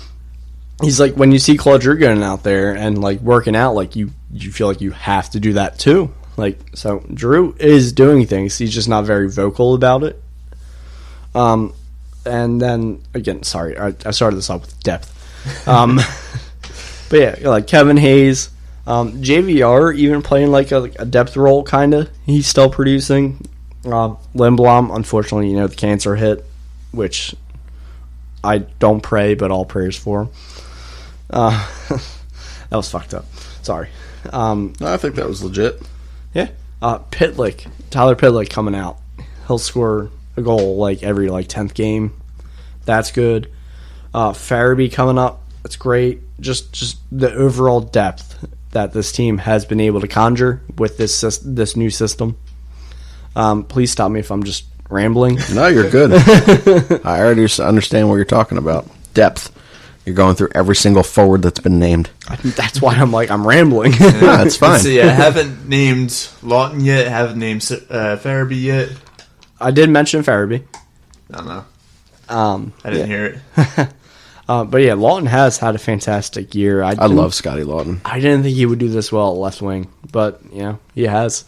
He's like, when you see Claude Giroux going out there and like working out, like you feel like you have to do that too. Like, so Giroux is doing things. He's just not very vocal about it. And then again, sorry, I started this off with depth. But yeah, like Kevin Hayes, JVR even playing like a depth role, kind of. He's still producing. Lindblom, unfortunately, the cancer hit, which I don't pray, but all prayers for him. That was fucked up. Sorry. No, I think that was legit. Yeah. Pitlick, Tyler Pitlick coming out. He'll score a goal like every 10th game. That's good. Farabee coming up. That's great. Just the overall depth that this team has been able to conjure with this new system. Please stop me if I'm just rambling. No, you're good. I already understand what you're talking about. Depth. You're going through every single forward that's been named. That's why I'm rambling. No, that's fine. So, yeah, I haven't named Lawton yet. Haven't named Farabee yet. I did mention Farabee. I don't know. I didn't hear it. But yeah, Lawton has had a fantastic year. I love Scotty Lawton. I didn't think he would do this well at left wing, but he has.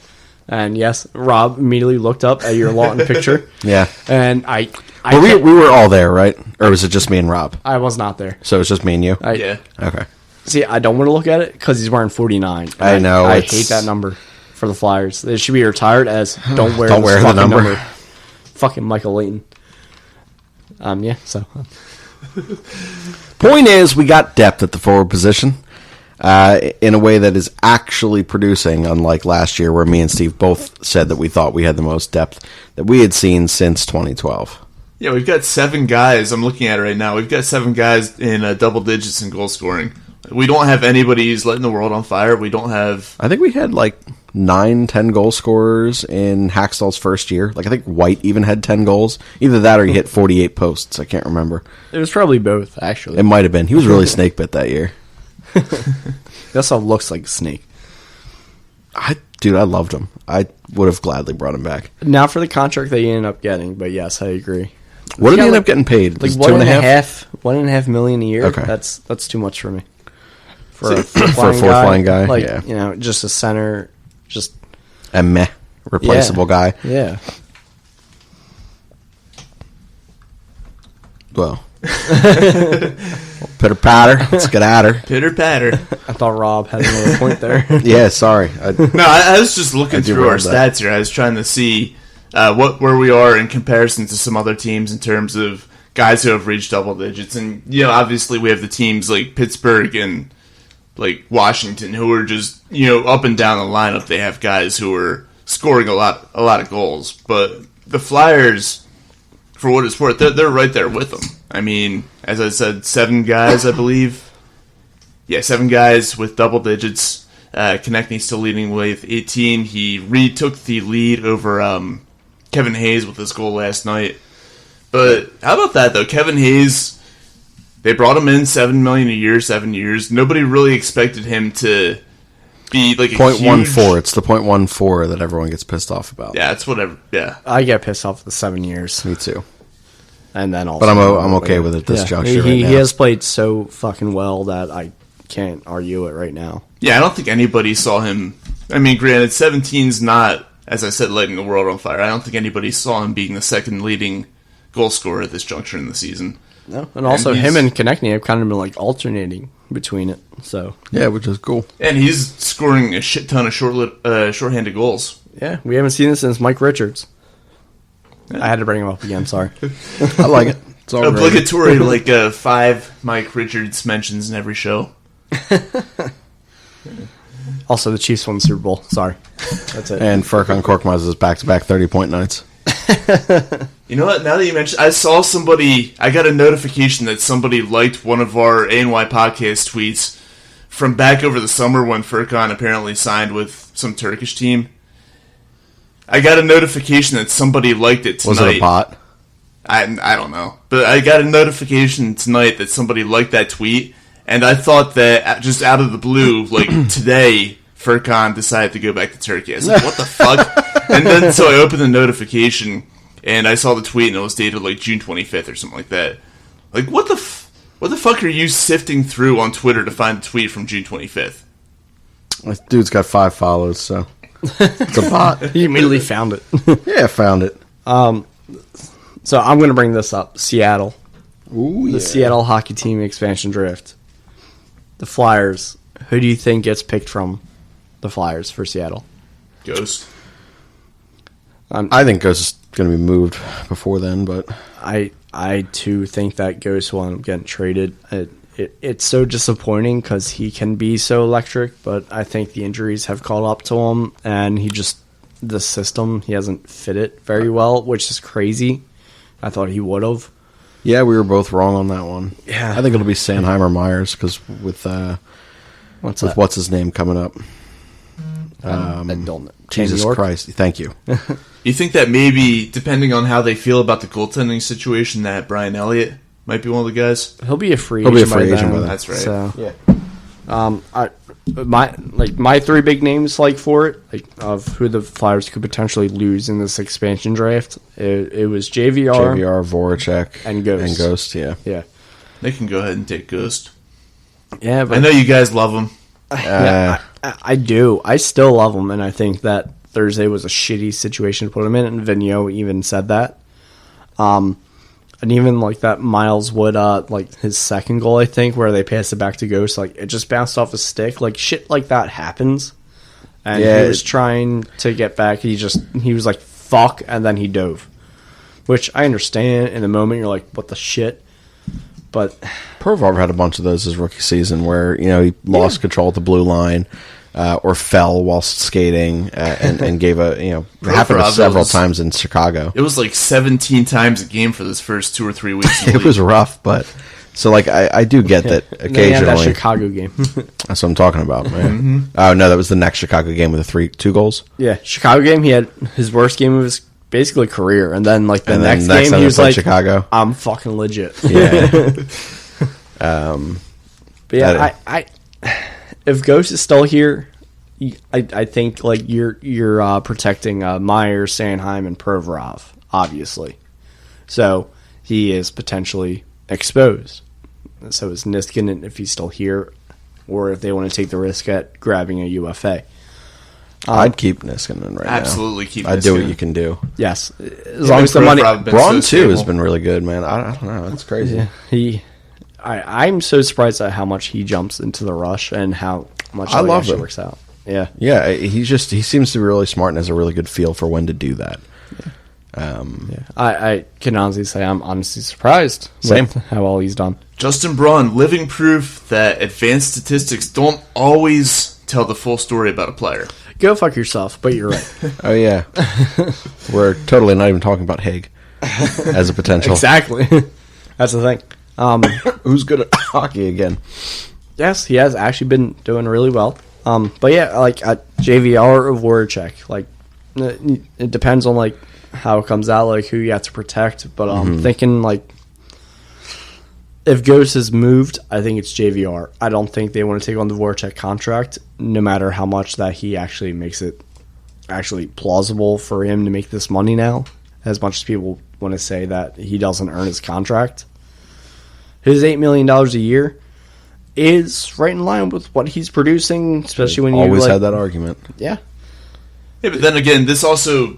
And yes, Rob immediately looked up at your Lawton picture. Yeah. And we were all there, right? Or was it just me and Rob? I was not there. So it's just me and you? Yeah. Okay. See, I don't want to look at it because he's wearing 49. I know. I hate that number for the Flyers. It should be retired as don't wear Don't this wear the fucking number. Fucking Michael Layton. Yeah, so. Point is, we got depth at the forward position in a way that is actually producing, unlike last year where me and Steve both said that we thought we had the most depth that we had seen since 2012. Yeah, we've got 7 guys. I'm looking at it right now. We've got 7 guys in double digits in goal scoring. We don't have anybody who's letting the world on fire. We don't have... I think we had 9-10 goal scorers in Hackstall's first year. I think White even had 10 goals. Either that or he hit 48 posts. I can't remember. It was probably both, actually. It might have been. He was really snake bit that year. He also looks like a snake. Dude, I loved him. I would have gladly brought him back. Now for the contract that he ended up getting, but yes, I agree. What did he end up getting paid? Like $2.5 $1.5 million a year. Okay. That's too much for me. For a fourth line guy, yeah. Just a center, just a meh replaceable guy. Yeah. Well, pitter patter. Let's get at her. Pitter patter. I thought Rob had another point there. Yeah, sorry. No, I was just looking through our remember that. stats here. I was trying to see where we are in comparison to some other teams in terms of guys who have reached double digits. And, obviously we have the teams like Pittsburgh and Washington who are just, up and down the lineup. They have guys who are scoring a lot of goals. But the Flyers, for what it's worth, they're right there with them. I mean, as I said, 7 guys, I believe. Yeah, 7 guys with double digits. Konechny's still leading with 18. He retook the lead over Kevin Hayes with his goal last night. But how about that, though? Kevin Hayes, they brought him in $7 million a year, 7 years. Nobody really expected him to be like a .14. It's the .14 that everyone gets pissed off about. Yeah, it's whatever. Yeah, I get pissed off at the 7 years. Me too. And then also, but I'm okay with it this juncture. He has played so fucking well that I can't argue it right now. Yeah, I don't think anybody saw him. I mean, granted, 17's not, as I said, lighting the world on fire. I don't think anybody saw him being the second leading goal scorer at this juncture in the season. No, and also him and Konechny have kind of been like alternating between it. So yeah, which is cool. And he's scoring a shit ton of shorthanded goals. Yeah, we haven't seen this since Mike Richards. I had to bring him up again. Sorry. I like it. It's all obligatory, like 5 Mike Richards mentions in every show. Also, the Chiefs won the Super Bowl. Sorry, that's it. And Furkan Korkmaz's back-to-back 30-point nights. You know what? Now that you mentioned, I saw somebody. I got a notification that somebody liked one of our ANY podcast tweets from back over the summer when Furkan apparently signed with some Turkish team. I got a notification that somebody liked it tonight. Was it a bot? I don't know. But I got a notification tonight that somebody liked that tweet, and I thought that just out of the blue, like today, Furkan decided to go back to Turkey. I was like, what the fuck? And then so I opened the notification, and I saw the tweet, and it was dated like June 25th or something like that. Like, what the fuck are you sifting through on Twitter to find a tweet from June 25th? This dude's got 5 follows, so it's a bot. He immediately found it. Yeah, found it. So I'm going to bring this up. Seattle. Ooh, the Seattle hockey team expansion draft. The Flyers. Who do you think gets picked from the Flyers for Seattle? Ghost. I think Ghost is going to be moved before then, but I too think that Ghost will end up getting traded. It's so disappointing because he can be so electric, but I think the injuries have caught up to him, and the system, he hasn't fit it very well, which is crazy. I thought he would have. Yeah, we were both wrong on that one. Yeah. I think it'll be Sanheim or Myers because with what's his name coming up. Jesus Christ. Thank you. You think that maybe, depending on how they feel about the goaltending situation, that Brian Elliott might be one of the guys? He'll be a free agent by then. That's right. So, yeah. My 3 big names for it, of who the Flyers could potentially lose in this expansion draft. It was JVR, Voracek, and Ghost. Yeah. They can go ahead and take Ghost. Yeah, but I know you guys love him. I do. I still love him, and I think that Thursday was a shitty situation to put him in, and Vigneault even said that. And even that Miles Wood, his second goal, I think, where they passed it back to Ghost, it just bounced off his stick. Shit like that happens. And he was trying to get back. He was like, fuck, and then he dove. Which I understand. In the moment, you're like, what the shit? But Provorov had a bunch of those his rookie season where, he lost control at the blue line. Or fell whilst skating and gave happened several times in Chicago. It was 17 times a game for this first 2 or 3 weeks. It was rough, but so I do get that occasionally. That Chicago game. That's what I'm talking about, man. Mm-hmm. Oh no, that was the next Chicago game with the 2 goals. Yeah, Chicago game. He had his worst game of his basically career, and then the next game he was like, Chicago. I'm fucking legit. Yeah. But yeah, I if Ghost is still here, I think you're protecting Myers, Sanheim, and Provorov, obviously. So he is potentially exposed. So is Niskanen if he's still here, or if they want to take the risk at grabbing a UFA. I'd keep Niskanen right now. Absolutely keep Niskanen. I'd do what you can do. Yes. As long as the money... Braun, too, has been really good, man. I don't know. That's crazy. Yeah, I'm so surprised at how much he jumps into the rush and how much I love it works out. Yeah. Yeah, he seems to be really smart and has a really good feel for when to do that. Yeah. I can honestly say I'm honestly surprised with how well he's done. Justin Braun, living proof that advanced statistics don't always tell the full story about a player. Go fuck yourself, but you're right. Oh, yeah. We're totally not even talking about Haig as a potential. Exactly. That's the thing. Who's good at hockey again? Yes, he has actually been doing really well. But yeah, like at JVR or Voracek, like it depends on like how it comes out, like who you have to protect. But I'm thinking like if Ghost is moved, I think it's JVR. I don't think they want to take on the Voracek contract, no matter how much that he actually makes it actually plausible for him to make this money now. As much as people want to say that he doesn't earn his contract, his $8 million a year is right in line with what he's producing, especially when you always had that argument. Yeah. Yeah, but then again, this also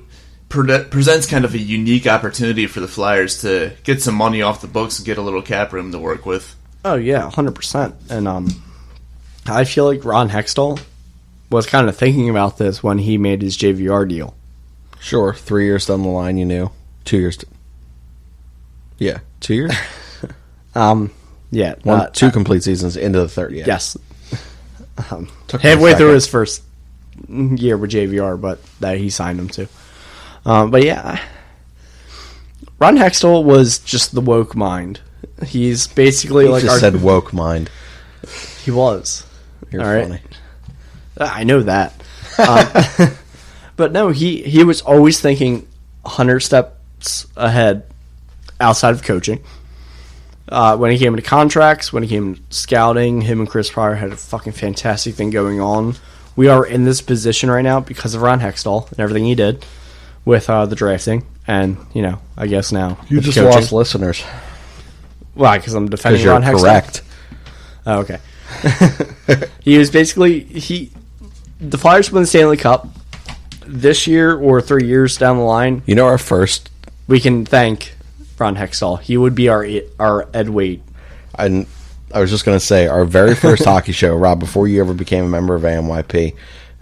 presents kind of a unique opportunity for the Flyers to get some money off the books and get a little cap room to work with. Oh yeah, 100%. And I feel like Ron Hextall was kind of thinking about this when he made his JVR deal. Sure, 3 years down the line, 2 years. 2 years. Yeah, 2 complete seasons into the third. Yeah. Yes. Took me a Halfway through second. his first year with JVR, but that he signed him to. But yeah, Ron Hextall was just the woke mind. He's basically You like just said woke mind. he was. You're All right. funny. I know that. But no, he was always thinking 100 steps ahead outside of coaching. When he came into contracts, when he came to scouting, him and Chris Pryor had a fucking fantastic thing going on. We are in this position right now because of Ron Hextall and everything he did with the drafting. And, I guess now. You with just coaching. lost listeners. Why? Because I'm defending Because you're Ron Hextall? correct. Oh, okay. He was basically the Flyers win the Stanley Cup this year or 3 years down the line. Our first, We can thank Ron Hextall. He would be our Ed Wade. and I was just going to say, our very first hockey show, Rob, before you ever became a member of AMYP,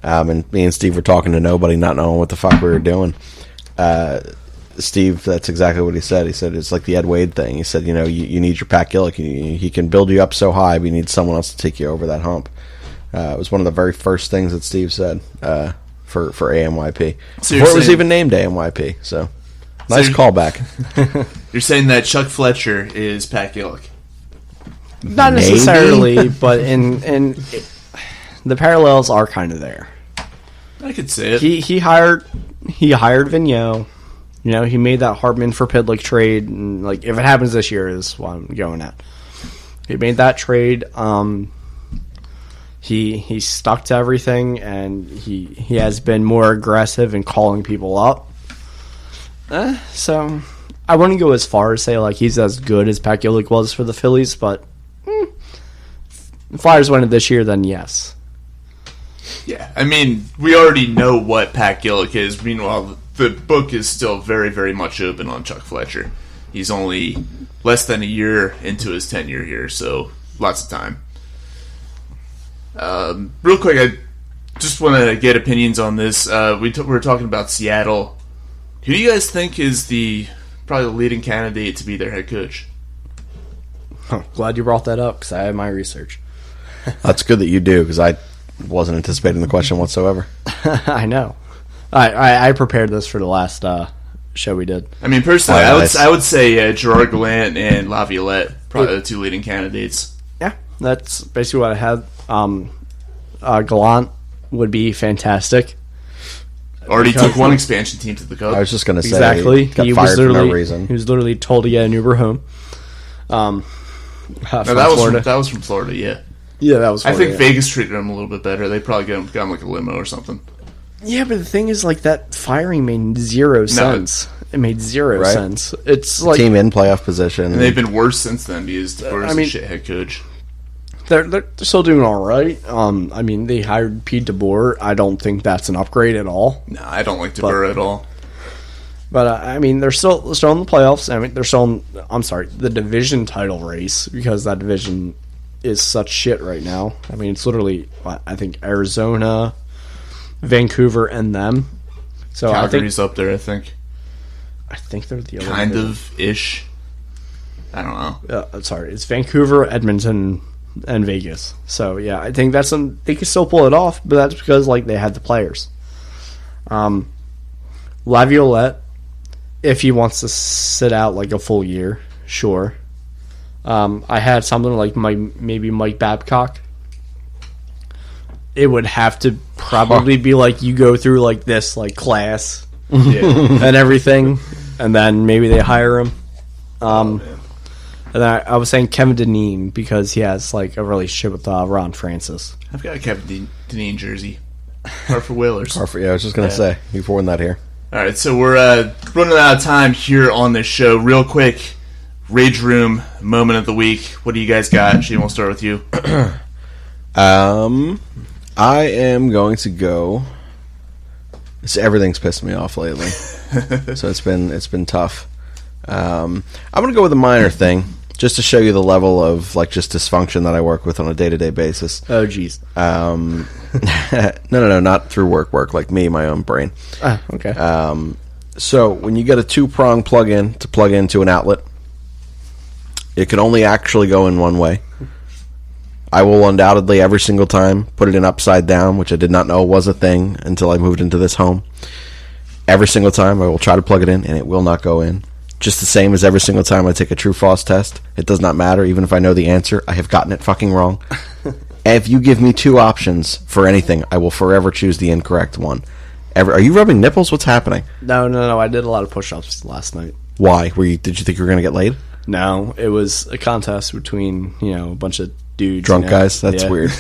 and me and Steve were talking to nobody, not knowing what the fuck we were doing. Steve, that's exactly what he said. He said it's like the Ed Wade thing. He said, you need your Pat Gillick. He can build you up so high, but you need someone else to take you over that hump. It was one of the very first things that Steve said for AMYP. So Before it was even named AMYP. So, nice you're- callback. You're saying that Chuck Fletcher is Pat Gillick. Not Maybe. necessarily, but in the parallels are kind of there. I could say it. He hired Vigneault. He made that Hartman for Pitlick trade, and like if it happens this year is what I'm going at. He made that trade. He stuck to everything, and he has been more aggressive in calling people up. So I wouldn't go as far as say like he's as good as Pat Gillick was for the Phillies, but if Flyers win it this year, then yes. Yeah, I mean, we already know what Pat Gillick is. Meanwhile, the book is still very, very much open on Chuck Fletcher. He's only less than a year into his tenure here, so lots of time. Real quick, I just want to get opinions on this. We were talking about Seattle. Who do you guys think is probably the leading candidate to be their head coach? Glad you brought that up because I had my research. That's good that you do, because I wasn't anticipating the question whatsoever. I know. I prepared this for the last show we did. I mean, personally, Oh, nice. I would say Gerard Gallant and Laviolette, probably the two leading candidates. Yeah, that's basically what I had. Gallant would be fantastic. Already Because- took one expansion team to the Cup. I was just going to say, Exactly. got He fired was for literally no reason. He was literally told to get an Uber home. No, From that was from Florida, yeah. yeah, that was. I think Florida, yeah. Vegas treated him a little bit better. They probably got him like a limo or something. Yeah, but the thing is, like that firing made zero sense. It made zero Right. sense. It's like Team in playoff position. And they've been worse since then because DeBoer's I mean- a shit head coach. they're still doing all right. I mean, they hired Pete DeBoer. I don't think that's an upgrade at all. No, I don't like DeBoer at all. But I mean, they're still in the playoffs. I mean, they're still in, I'm sorry, the division title race because that division is such shit right now. I mean, it's literally I think Arizona, Vancouver, and them. So Calgary's up there, I think. I think they're the other Kind division. of ish. I don't know. Sorry, it's Vancouver, Edmonton, and Vegas. So yeah, I think they can still pull it off, but that's because like they had the players. Laviolette, if he wants to sit out like a full year, sure. I had something like maybe Mike Babcock. it would have to probably be like you go through like this like class Yeah. and everything, and then maybe they hire him. And then I was saying Kevin Deneen because he has like a relationship with Ron Francis. I've got a Kevin Deneen jersey. Hartford Whalers. Yeah, I was just gonna say you've worn that here. All right, so we're running out of time here on this show. Real quick, Rage Room moment of the week. What do you guys got? Shane, we'll start with you. I am going to go. Everything's pissed me off lately, so it's been tough. I'm gonna go with a minor thing, just to show you the level of like just dysfunction that I work with on a day-to-day basis. Oh, jeez. No, not through work, like me, my own brain. Okay. So when you get a 2-prong plug-in to plug into an outlet, it can only actually go in one way. I will undoubtedly every single time put it in upside down, which I did not know was a thing until I moved into this home. Every single time I will try to plug it in, and it will not go in. Just the same as every single time I take a true false test. It does not matter, even if I know the answer. I have gotten it fucking wrong. If you give me 2 options for anything, I will forever choose the incorrect one. Are you rubbing nipples? What's happening? No. I did a lot of push-ups last night. Why? Did you think you were going to get laid? No, it was a contest between a bunch of dudes, Drunk guys? That's Yeah. weird.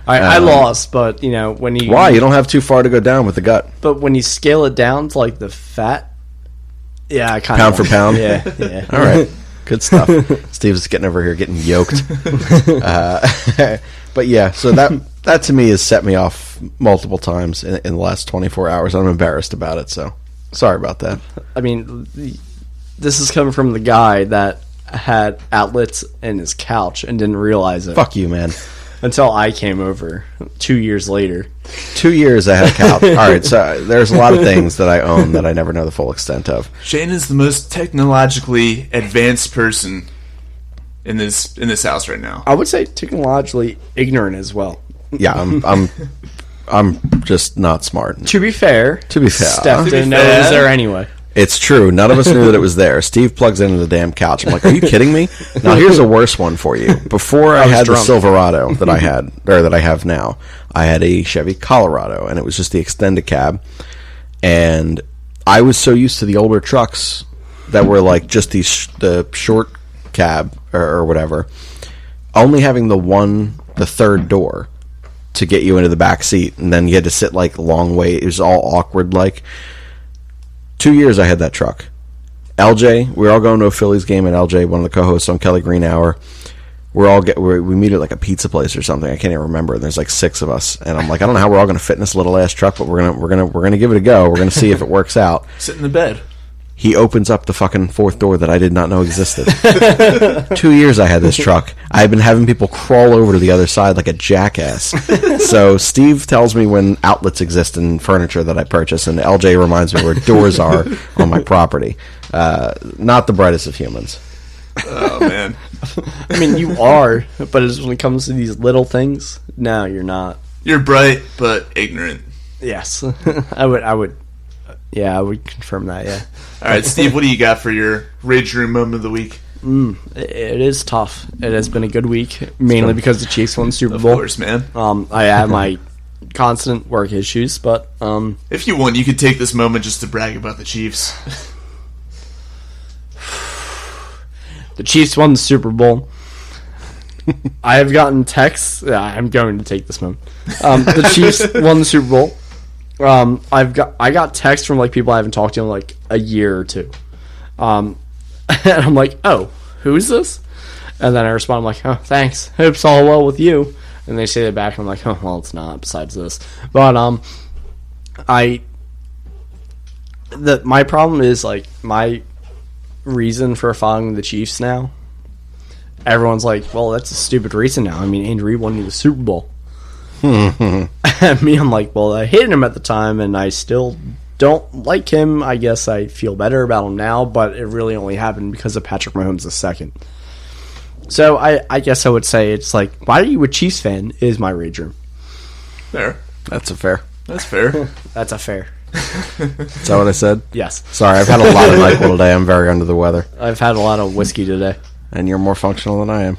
I lost, but when you Why? You don't have too far to go down with the gut. But when you scale it down to like the fat, yeah, I kind Pound for pound? yeah. All right. Good stuff. Steve's getting over here getting yoked. But yeah, so that to me has set me off multiple times in the last 24 hours. I'm embarrassed about it, so sorry about that. I mean, this is coming from the guy that had outlets in his couch and didn't realize it. Fuck you, man. Until I came over 2 years later. 2 years I had a couch. All right, so there's a lot of things that I own that I never know the full extent of. Shane is the most technologically advanced person in this house right now. I would say technologically ignorant as well. Yeah, I'm just not smart. To be fair, Steph didn't know it was there anyway. It's true. None of us knew that it was there. Steve plugs into the damn couch. I'm like, are you kidding me? Now, here's a worse one for you. Before I had drunk. the Silverado that I had, or that I have now, I had a Chevy Colorado, and it was just the extended cab. And I was so used to the older trucks that were like just the short cab or whatever, only having the third door to get you into the back seat, and then you had to sit like a long way. It was all awkward like. 2 years I had that truck. LJ, we were all going to a Phillies game, and LJ, one of the co-hosts on Kelly Green Hour, we meet at like a pizza place or something. I can't even remember. There's like 6 of us, and I'm like, I don't know how we're all going to fit in this little ass truck, but we're gonna give it a go. We're gonna see if it works out. Sit in the bed. He opens up the fucking 4th door that I did not know existed. 2 years I had this truck. I've been having people crawl over to the other side like a jackass. So Steve tells me when outlets exist in furniture that I purchase, and LJ reminds me where doors are on my property. Not the brightest of humans. Oh, man. I mean, you are, but it's when it comes to these little things, no, you're not. You're bright, but ignorant. Yes. I would confirm that, yeah. All right, Steve, what do you got for your Rage Room moment of the week? It is tough. It has been a good week, mainly because the Chiefs won the Super Bowl. Of course, man. I have my constant work issues, but if you want, you could take this moment just to brag about the Chiefs. The Chiefs won the Super Bowl. I have gotten texts. Yeah, I'm going to take this moment. The Chiefs won the Super Bowl. I got texts from like people I haven't talked to in like a year or two, and I'm like, oh, who is this? And then I respond, I'm like, oh, thanks, hope it's all well with you. And they say it back, and I'm like, oh, well, it's not. Besides this, but my problem is like my reason for following the Chiefs now. Everyone's like, well, that's a stupid reason now. I mean, Andy Reid won you the Super Bowl. Me, I'm like, well, I hated him at the time, and I still don't like him. I guess I feel better about him now, but it really only happened because of Patrick Mahomes II. So I guess I would say it's like, why are you a Chiefs fan is my rage room. Fair. That's a fair. That's fair. That's a fair. Is that what I said? Yes. Sorry, I've had a lot of NyQuil today. I'm very under the weather. I've had a lot of whiskey today. And you're more functional than I am.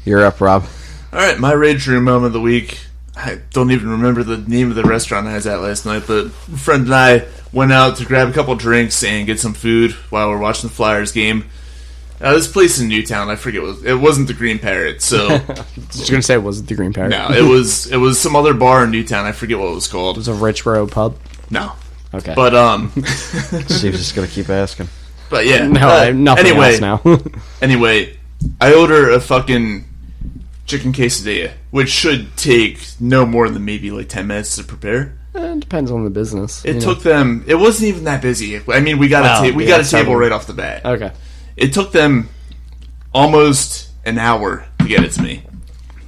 You're up, Rob. All right, my Rage Room moment of the week. I don't even remember the name of the restaurant I was at last night, but a friend and I went out to grab a couple drinks and get some food while we were watching the Flyers game. This place in Newtown, I forget it wasn't the Green Parrot, so I was going to say it wasn't the Green Parrot. no, it was some other bar in Newtown. I forget what it was called. It was a Rich Row pub. No, Okay. but Steve's just gonna keep asking. but yeah. No, I have nothing anyway, else now. Anyway, I order a fucking chicken quesadilla, which should take no more than maybe like 10 minutes to prepare. It depends on the business. It took them. It wasn't even that busy. I mean, we got a table several. right off the bat. Okay. It took them almost an hour to get it to me.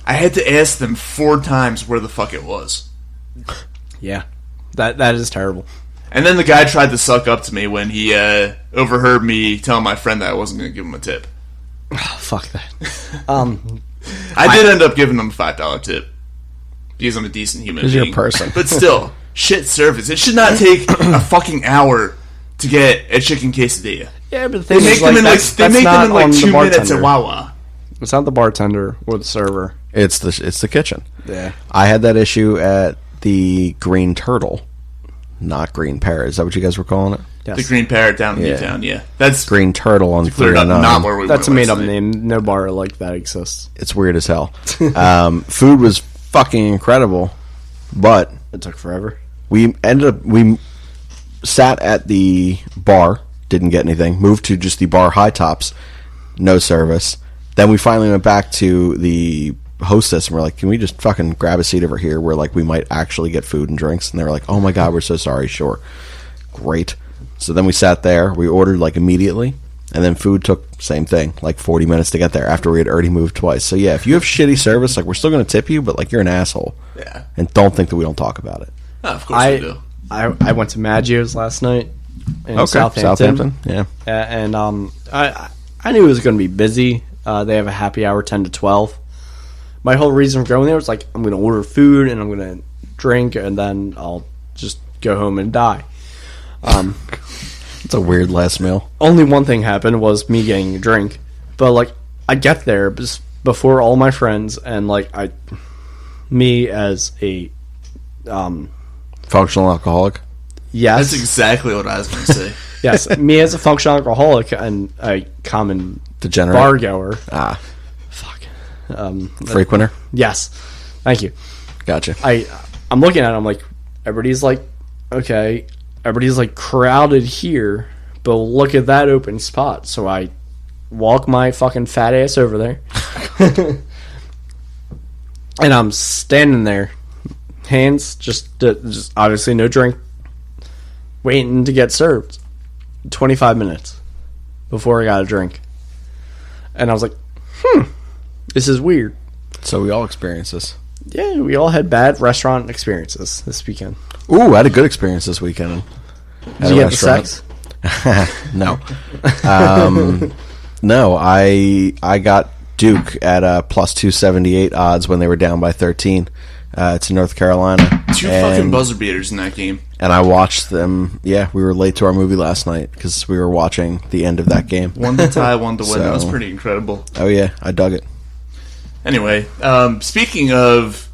I had to ask them 4 times where the fuck it was. Yeah. That is terrible. And then the guy tried to suck up to me when he overheard me telling my friend that I wasn't going to give him a tip. Oh, fuck that. I did end up giving him a $5 tip because I'm a decent human being. You're a person. But still, shit service. It should not take a fucking hour to get a chicken quesadilla. Yeah, but the They thing make is, them in like that's they make not them in like on the 2 minutes bartender. at Wawa. It's not the bartender or the server. It's the kitchen. Yeah. I had that issue at the Green Turtle, not Green Parrot. Is that what you guys were calling it? Yes. The Green Parrot down in Yeah. Newtown, yeah. That's Green Turtle on cleared up 309. not where we That's a were made up last night. name. No bar like that exists. It's weird as hell. Food was fucking incredible, but It took forever. we sat at the bar, didn't get anything, moved to just the bar high tops, no service. Then we finally went back to the hostess and we're like, can we just fucking grab a seat over here where like we might actually get food and drinks? And they were like, oh my god, we're so sorry. Sure. Great. So then we sat there, we ordered like immediately, and then food took same thing, like 40 minutes to get there after we had already moved twice. So yeah, if you have shitty service, like we're still going to tip you, but like you're an asshole. Yeah. And don't think that we don't talk about it. Oh, of course we do. I went to Maggio's last night in Southampton. Yeah. And I knew it was going to be busy. They have a happy hour 10 to 12. My whole reason for going there was like, I'm going to order food and I'm going to drink and then I'll just go home and die. It's a weird last meal. Only one thing happened was me getting a drink. But like, I get there before all my friends and like me as a Functional alcoholic. yes, That's exactly what I was going to say. yes, me as a functional alcoholic and a common Degenerate. bar goer. Fuck. Um, Frequenter. yes, thank you. Gotcha. I'm looking at it, I'm like, everybody's like, okay, everybody's like crowded here, but look at that open spot. So I walk my fucking fat ass over there. And I'm standing there, hands just obviously no drink, waiting to get served. 25 minutes before I got a drink. And I was like, this is weird. So we all experience this. Yeah, we all had bad restaurant experiences this weekend. Ooh, I had a good experience this weekend. Did you get the sex? No. No, I got Duke at plus 278 odds when they were down by 13 to North Carolina. Two fucking buzzer beaters in that game. And I watched them. Yeah, we were late to our movie last night because we were watching the end of that game. One to tie, one to win. That was So- pretty incredible. Oh, yeah, I dug it. Anyway, speaking of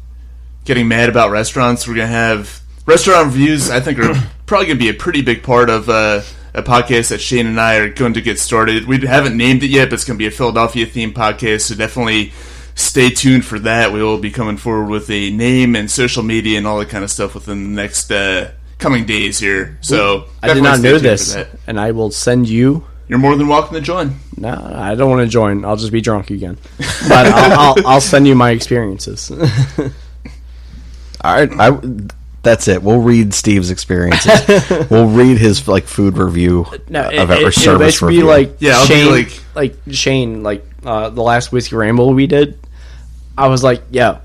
getting mad about restaurants, we're going to have restaurant reviews. I think are probably going to be a pretty big part of a podcast that Shane and I are going to get started. We haven't named it yet, but it's going to be a Philadelphia-themed podcast, so definitely stay tuned for that. We will be coming forward with a name and social media and all that kind of stuff within the next coming days here. So I did definitely not stay know tuned for this, that. and I will send you. You're more than welcome to join. No, I don't want to join. I'll just be drunk again. But I'll send you my experiences. All right, that's it. We'll read Steve's experiences. We'll read his like food review or service basically review. be like Yeah, I'll Shane, be like Shane, like the last Whiskey Ramble we did. I was like, yeah,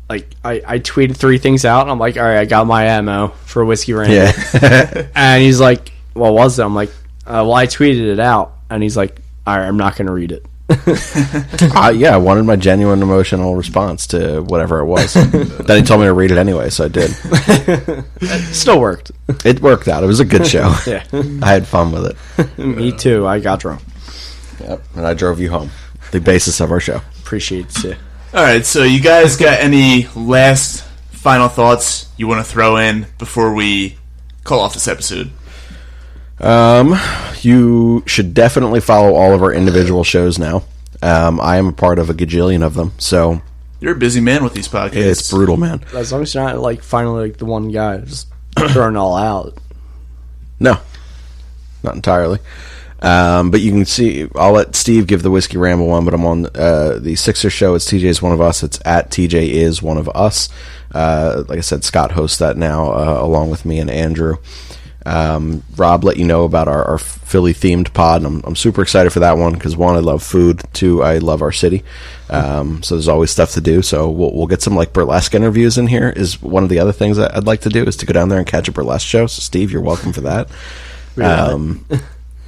like I tweeted 3 things out. And I'm like, all right, I got my ammo for Whiskey Ramble. Yeah. And he's like, what was it? I'm like, well, I tweeted it out. And he's like, all right, I'm not going to read it. Yeah, I wanted my genuine emotional response to whatever it was. Then he told me to read it anyway, so I did. Still worked. It worked out. It was a good show. Yeah. I had fun with it. Me too. I got drunk. Yep. And I drove you home. The basis of our show. Appreciate it. All right, so you guys got any last final thoughts you want to throw in before we call off this episode? You should definitely follow all of our individual shows now. I am a part of a gajillion of them, so You're a busy man with these podcasts. it's brutal, man. As long as you're not like finally like the one guy just throwing it all out. No, not entirely. But you can see, I'll let Steve give the Whiskey Ramble one, but I'm on the Sixers show. It's TJ's One of Us. It's at TJ is One of Us. Like I said, Scott hosts that now along with me and Andrew. Rob let you know about our Philly themed pod, and I'm super excited for that one because one, I love food, two, I love our city, so there's always stuff to do. So we'll get some like burlesque interviews in here. Is one of the other things that I'd like to do is to go down there and catch a burlesque show. So Steve, you're welcome for that.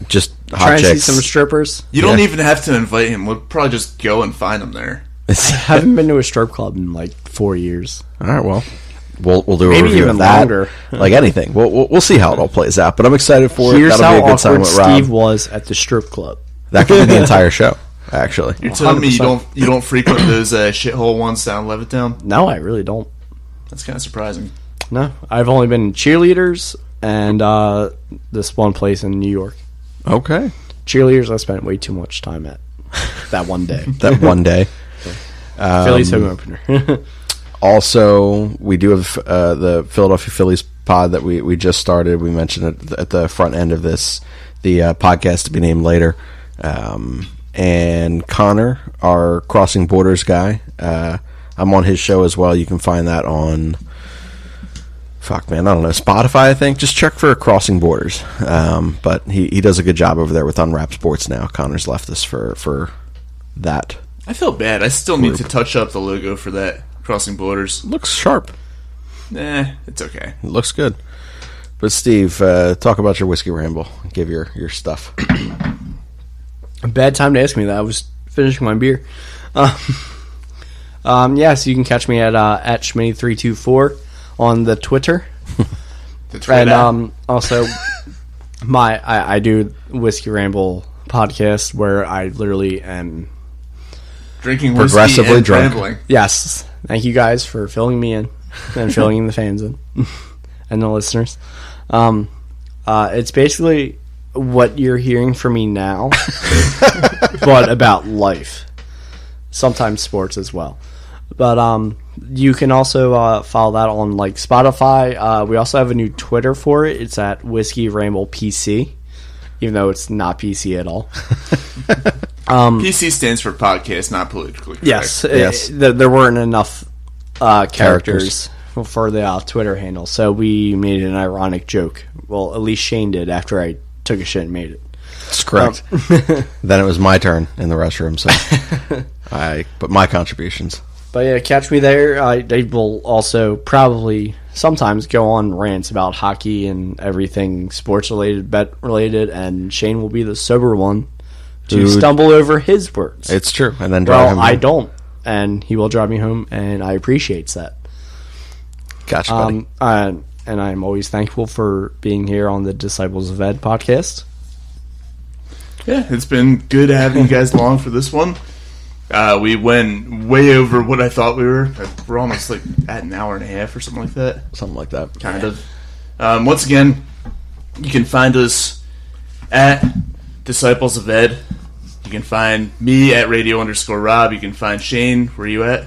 Just hot Try and see chicks. some strippers. You don't even have to invite him. We'll probably just go and find him there. I haven't been to a strip club in like 4 years. All right, well, we'll do a Maybe review even of that. longer. Like anything, we'll see how it all plays out. But I'm excited for it. Here's That'll be how a good time awkward with Rob. Steve was at the strip club. That could be the entire show, actually. You're telling me you 100%. don't frequent those shithole ones down Levittown? No, I really don't. That's kind of surprising. No, I've only been cheerleaders and this one place in New York. Okay, Cheerleaders, I spent way too much time at that one day. that one day. Phillies home opener. Also, we do have the Philadelphia Phillies pod that we just started. We mentioned it at the front end of this, the podcast to be named later. And Connor, our Crossing Borders guy, I'm on his show as well. You can find that on, I don't know, Spotify, I think. Just check for Crossing Borders. But he does a good job over there with Unwrapped Sports now. Connor's left us for that. I feel bad. I still need to touch up the logo for that Crossing Borders. Looks sharp. It's okay. It looks good. But Steve, talk about your Whiskey Ramble. Give your stuff. Bad time to ask me that. I was finishing my beer. Yeah, so you can catch me at Schmitty324 on the Twitter. And also, I do Whiskey Ramble podcast where I literally am Drinking whiskey Progressively and drunk. rambling. Yes. Thank you guys for filling me in and filling the fans in and the listeners. It's basically what you're hearing from me now, but about life. Sometimes sports as well. But you can also follow that on like Spotify. We also have a new Twitter for it. It's at Whiskey Ramble PC, even though it's not PC at all. PC stands for podcast, not politically correct. Yes, Yes. There weren't enough characters for the Twitter handle, so we made an ironic joke. Well, at least Shane did after I took a shit and made it. That's correct. Then it was my turn in the restroom, so I put my contributions. But yeah, catch me there. I will also probably sometimes go on rants about hockey and everything sports related, bet related, and Shane will be the sober one to Dude. stumble over his words. It's true. And then drive him I home. don't, and he will drive me home, and I appreciates that. Gotcha, buddy. And I'm always thankful for being here on the Disciples of Ed podcast. Yeah, it's been good having you guys along for this one. We went way over what I thought we were. We're almost like at an hour and a half or something like that. Something like that. Kind of. Once again, you can find us at Disciples of Ed. You can find me at radio_Rob. You can find Shane. Where are you at?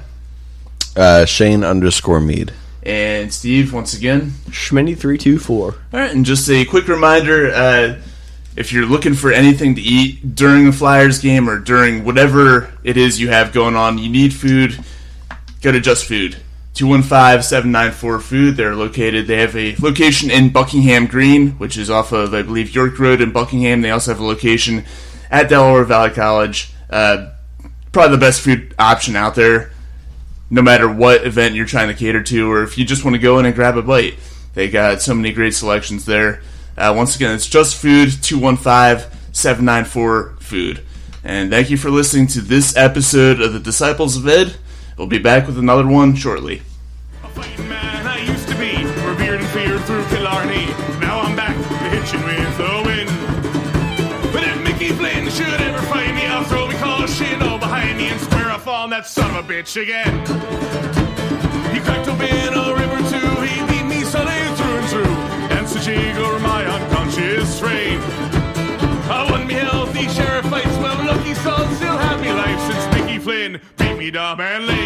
Shane_Mead. And Steve, once again. Schmitty324. All right, and just a quick reminder, if you're looking for anything to eat during the Flyers game or during whatever it is you have going on, you need food, go to Just Food. 215-794-FOOD. They're located. They have a location in Buckingham Green, which is off of, I believe, York Road in Buckingham. They also have a location at Delaware Valley College. Probably the best food option out there, no matter what event you're trying to cater to, or if you just want to go in and grab a bite. They got so many great selections there. Once again, it's Just Food, 215-794-FOOD. And thank you for listening to this episode of the Disciples of Ed. We'll be back with another one shortly. A fighting man I used to be, revered and feared through Killarney. Now I'm back to hitching with the wind. But if Mickey Flynn should ever find me, I'll throw me caution all behind me and swear I'll fall. that son of a bitch again. He cracked open a rib or two, he beat me Sunday through and through, danced a jig over my unconscious frame. I won me healthy sheriff fights, well lucky son still had me life since Mickey Flynn beat me dumb and lame.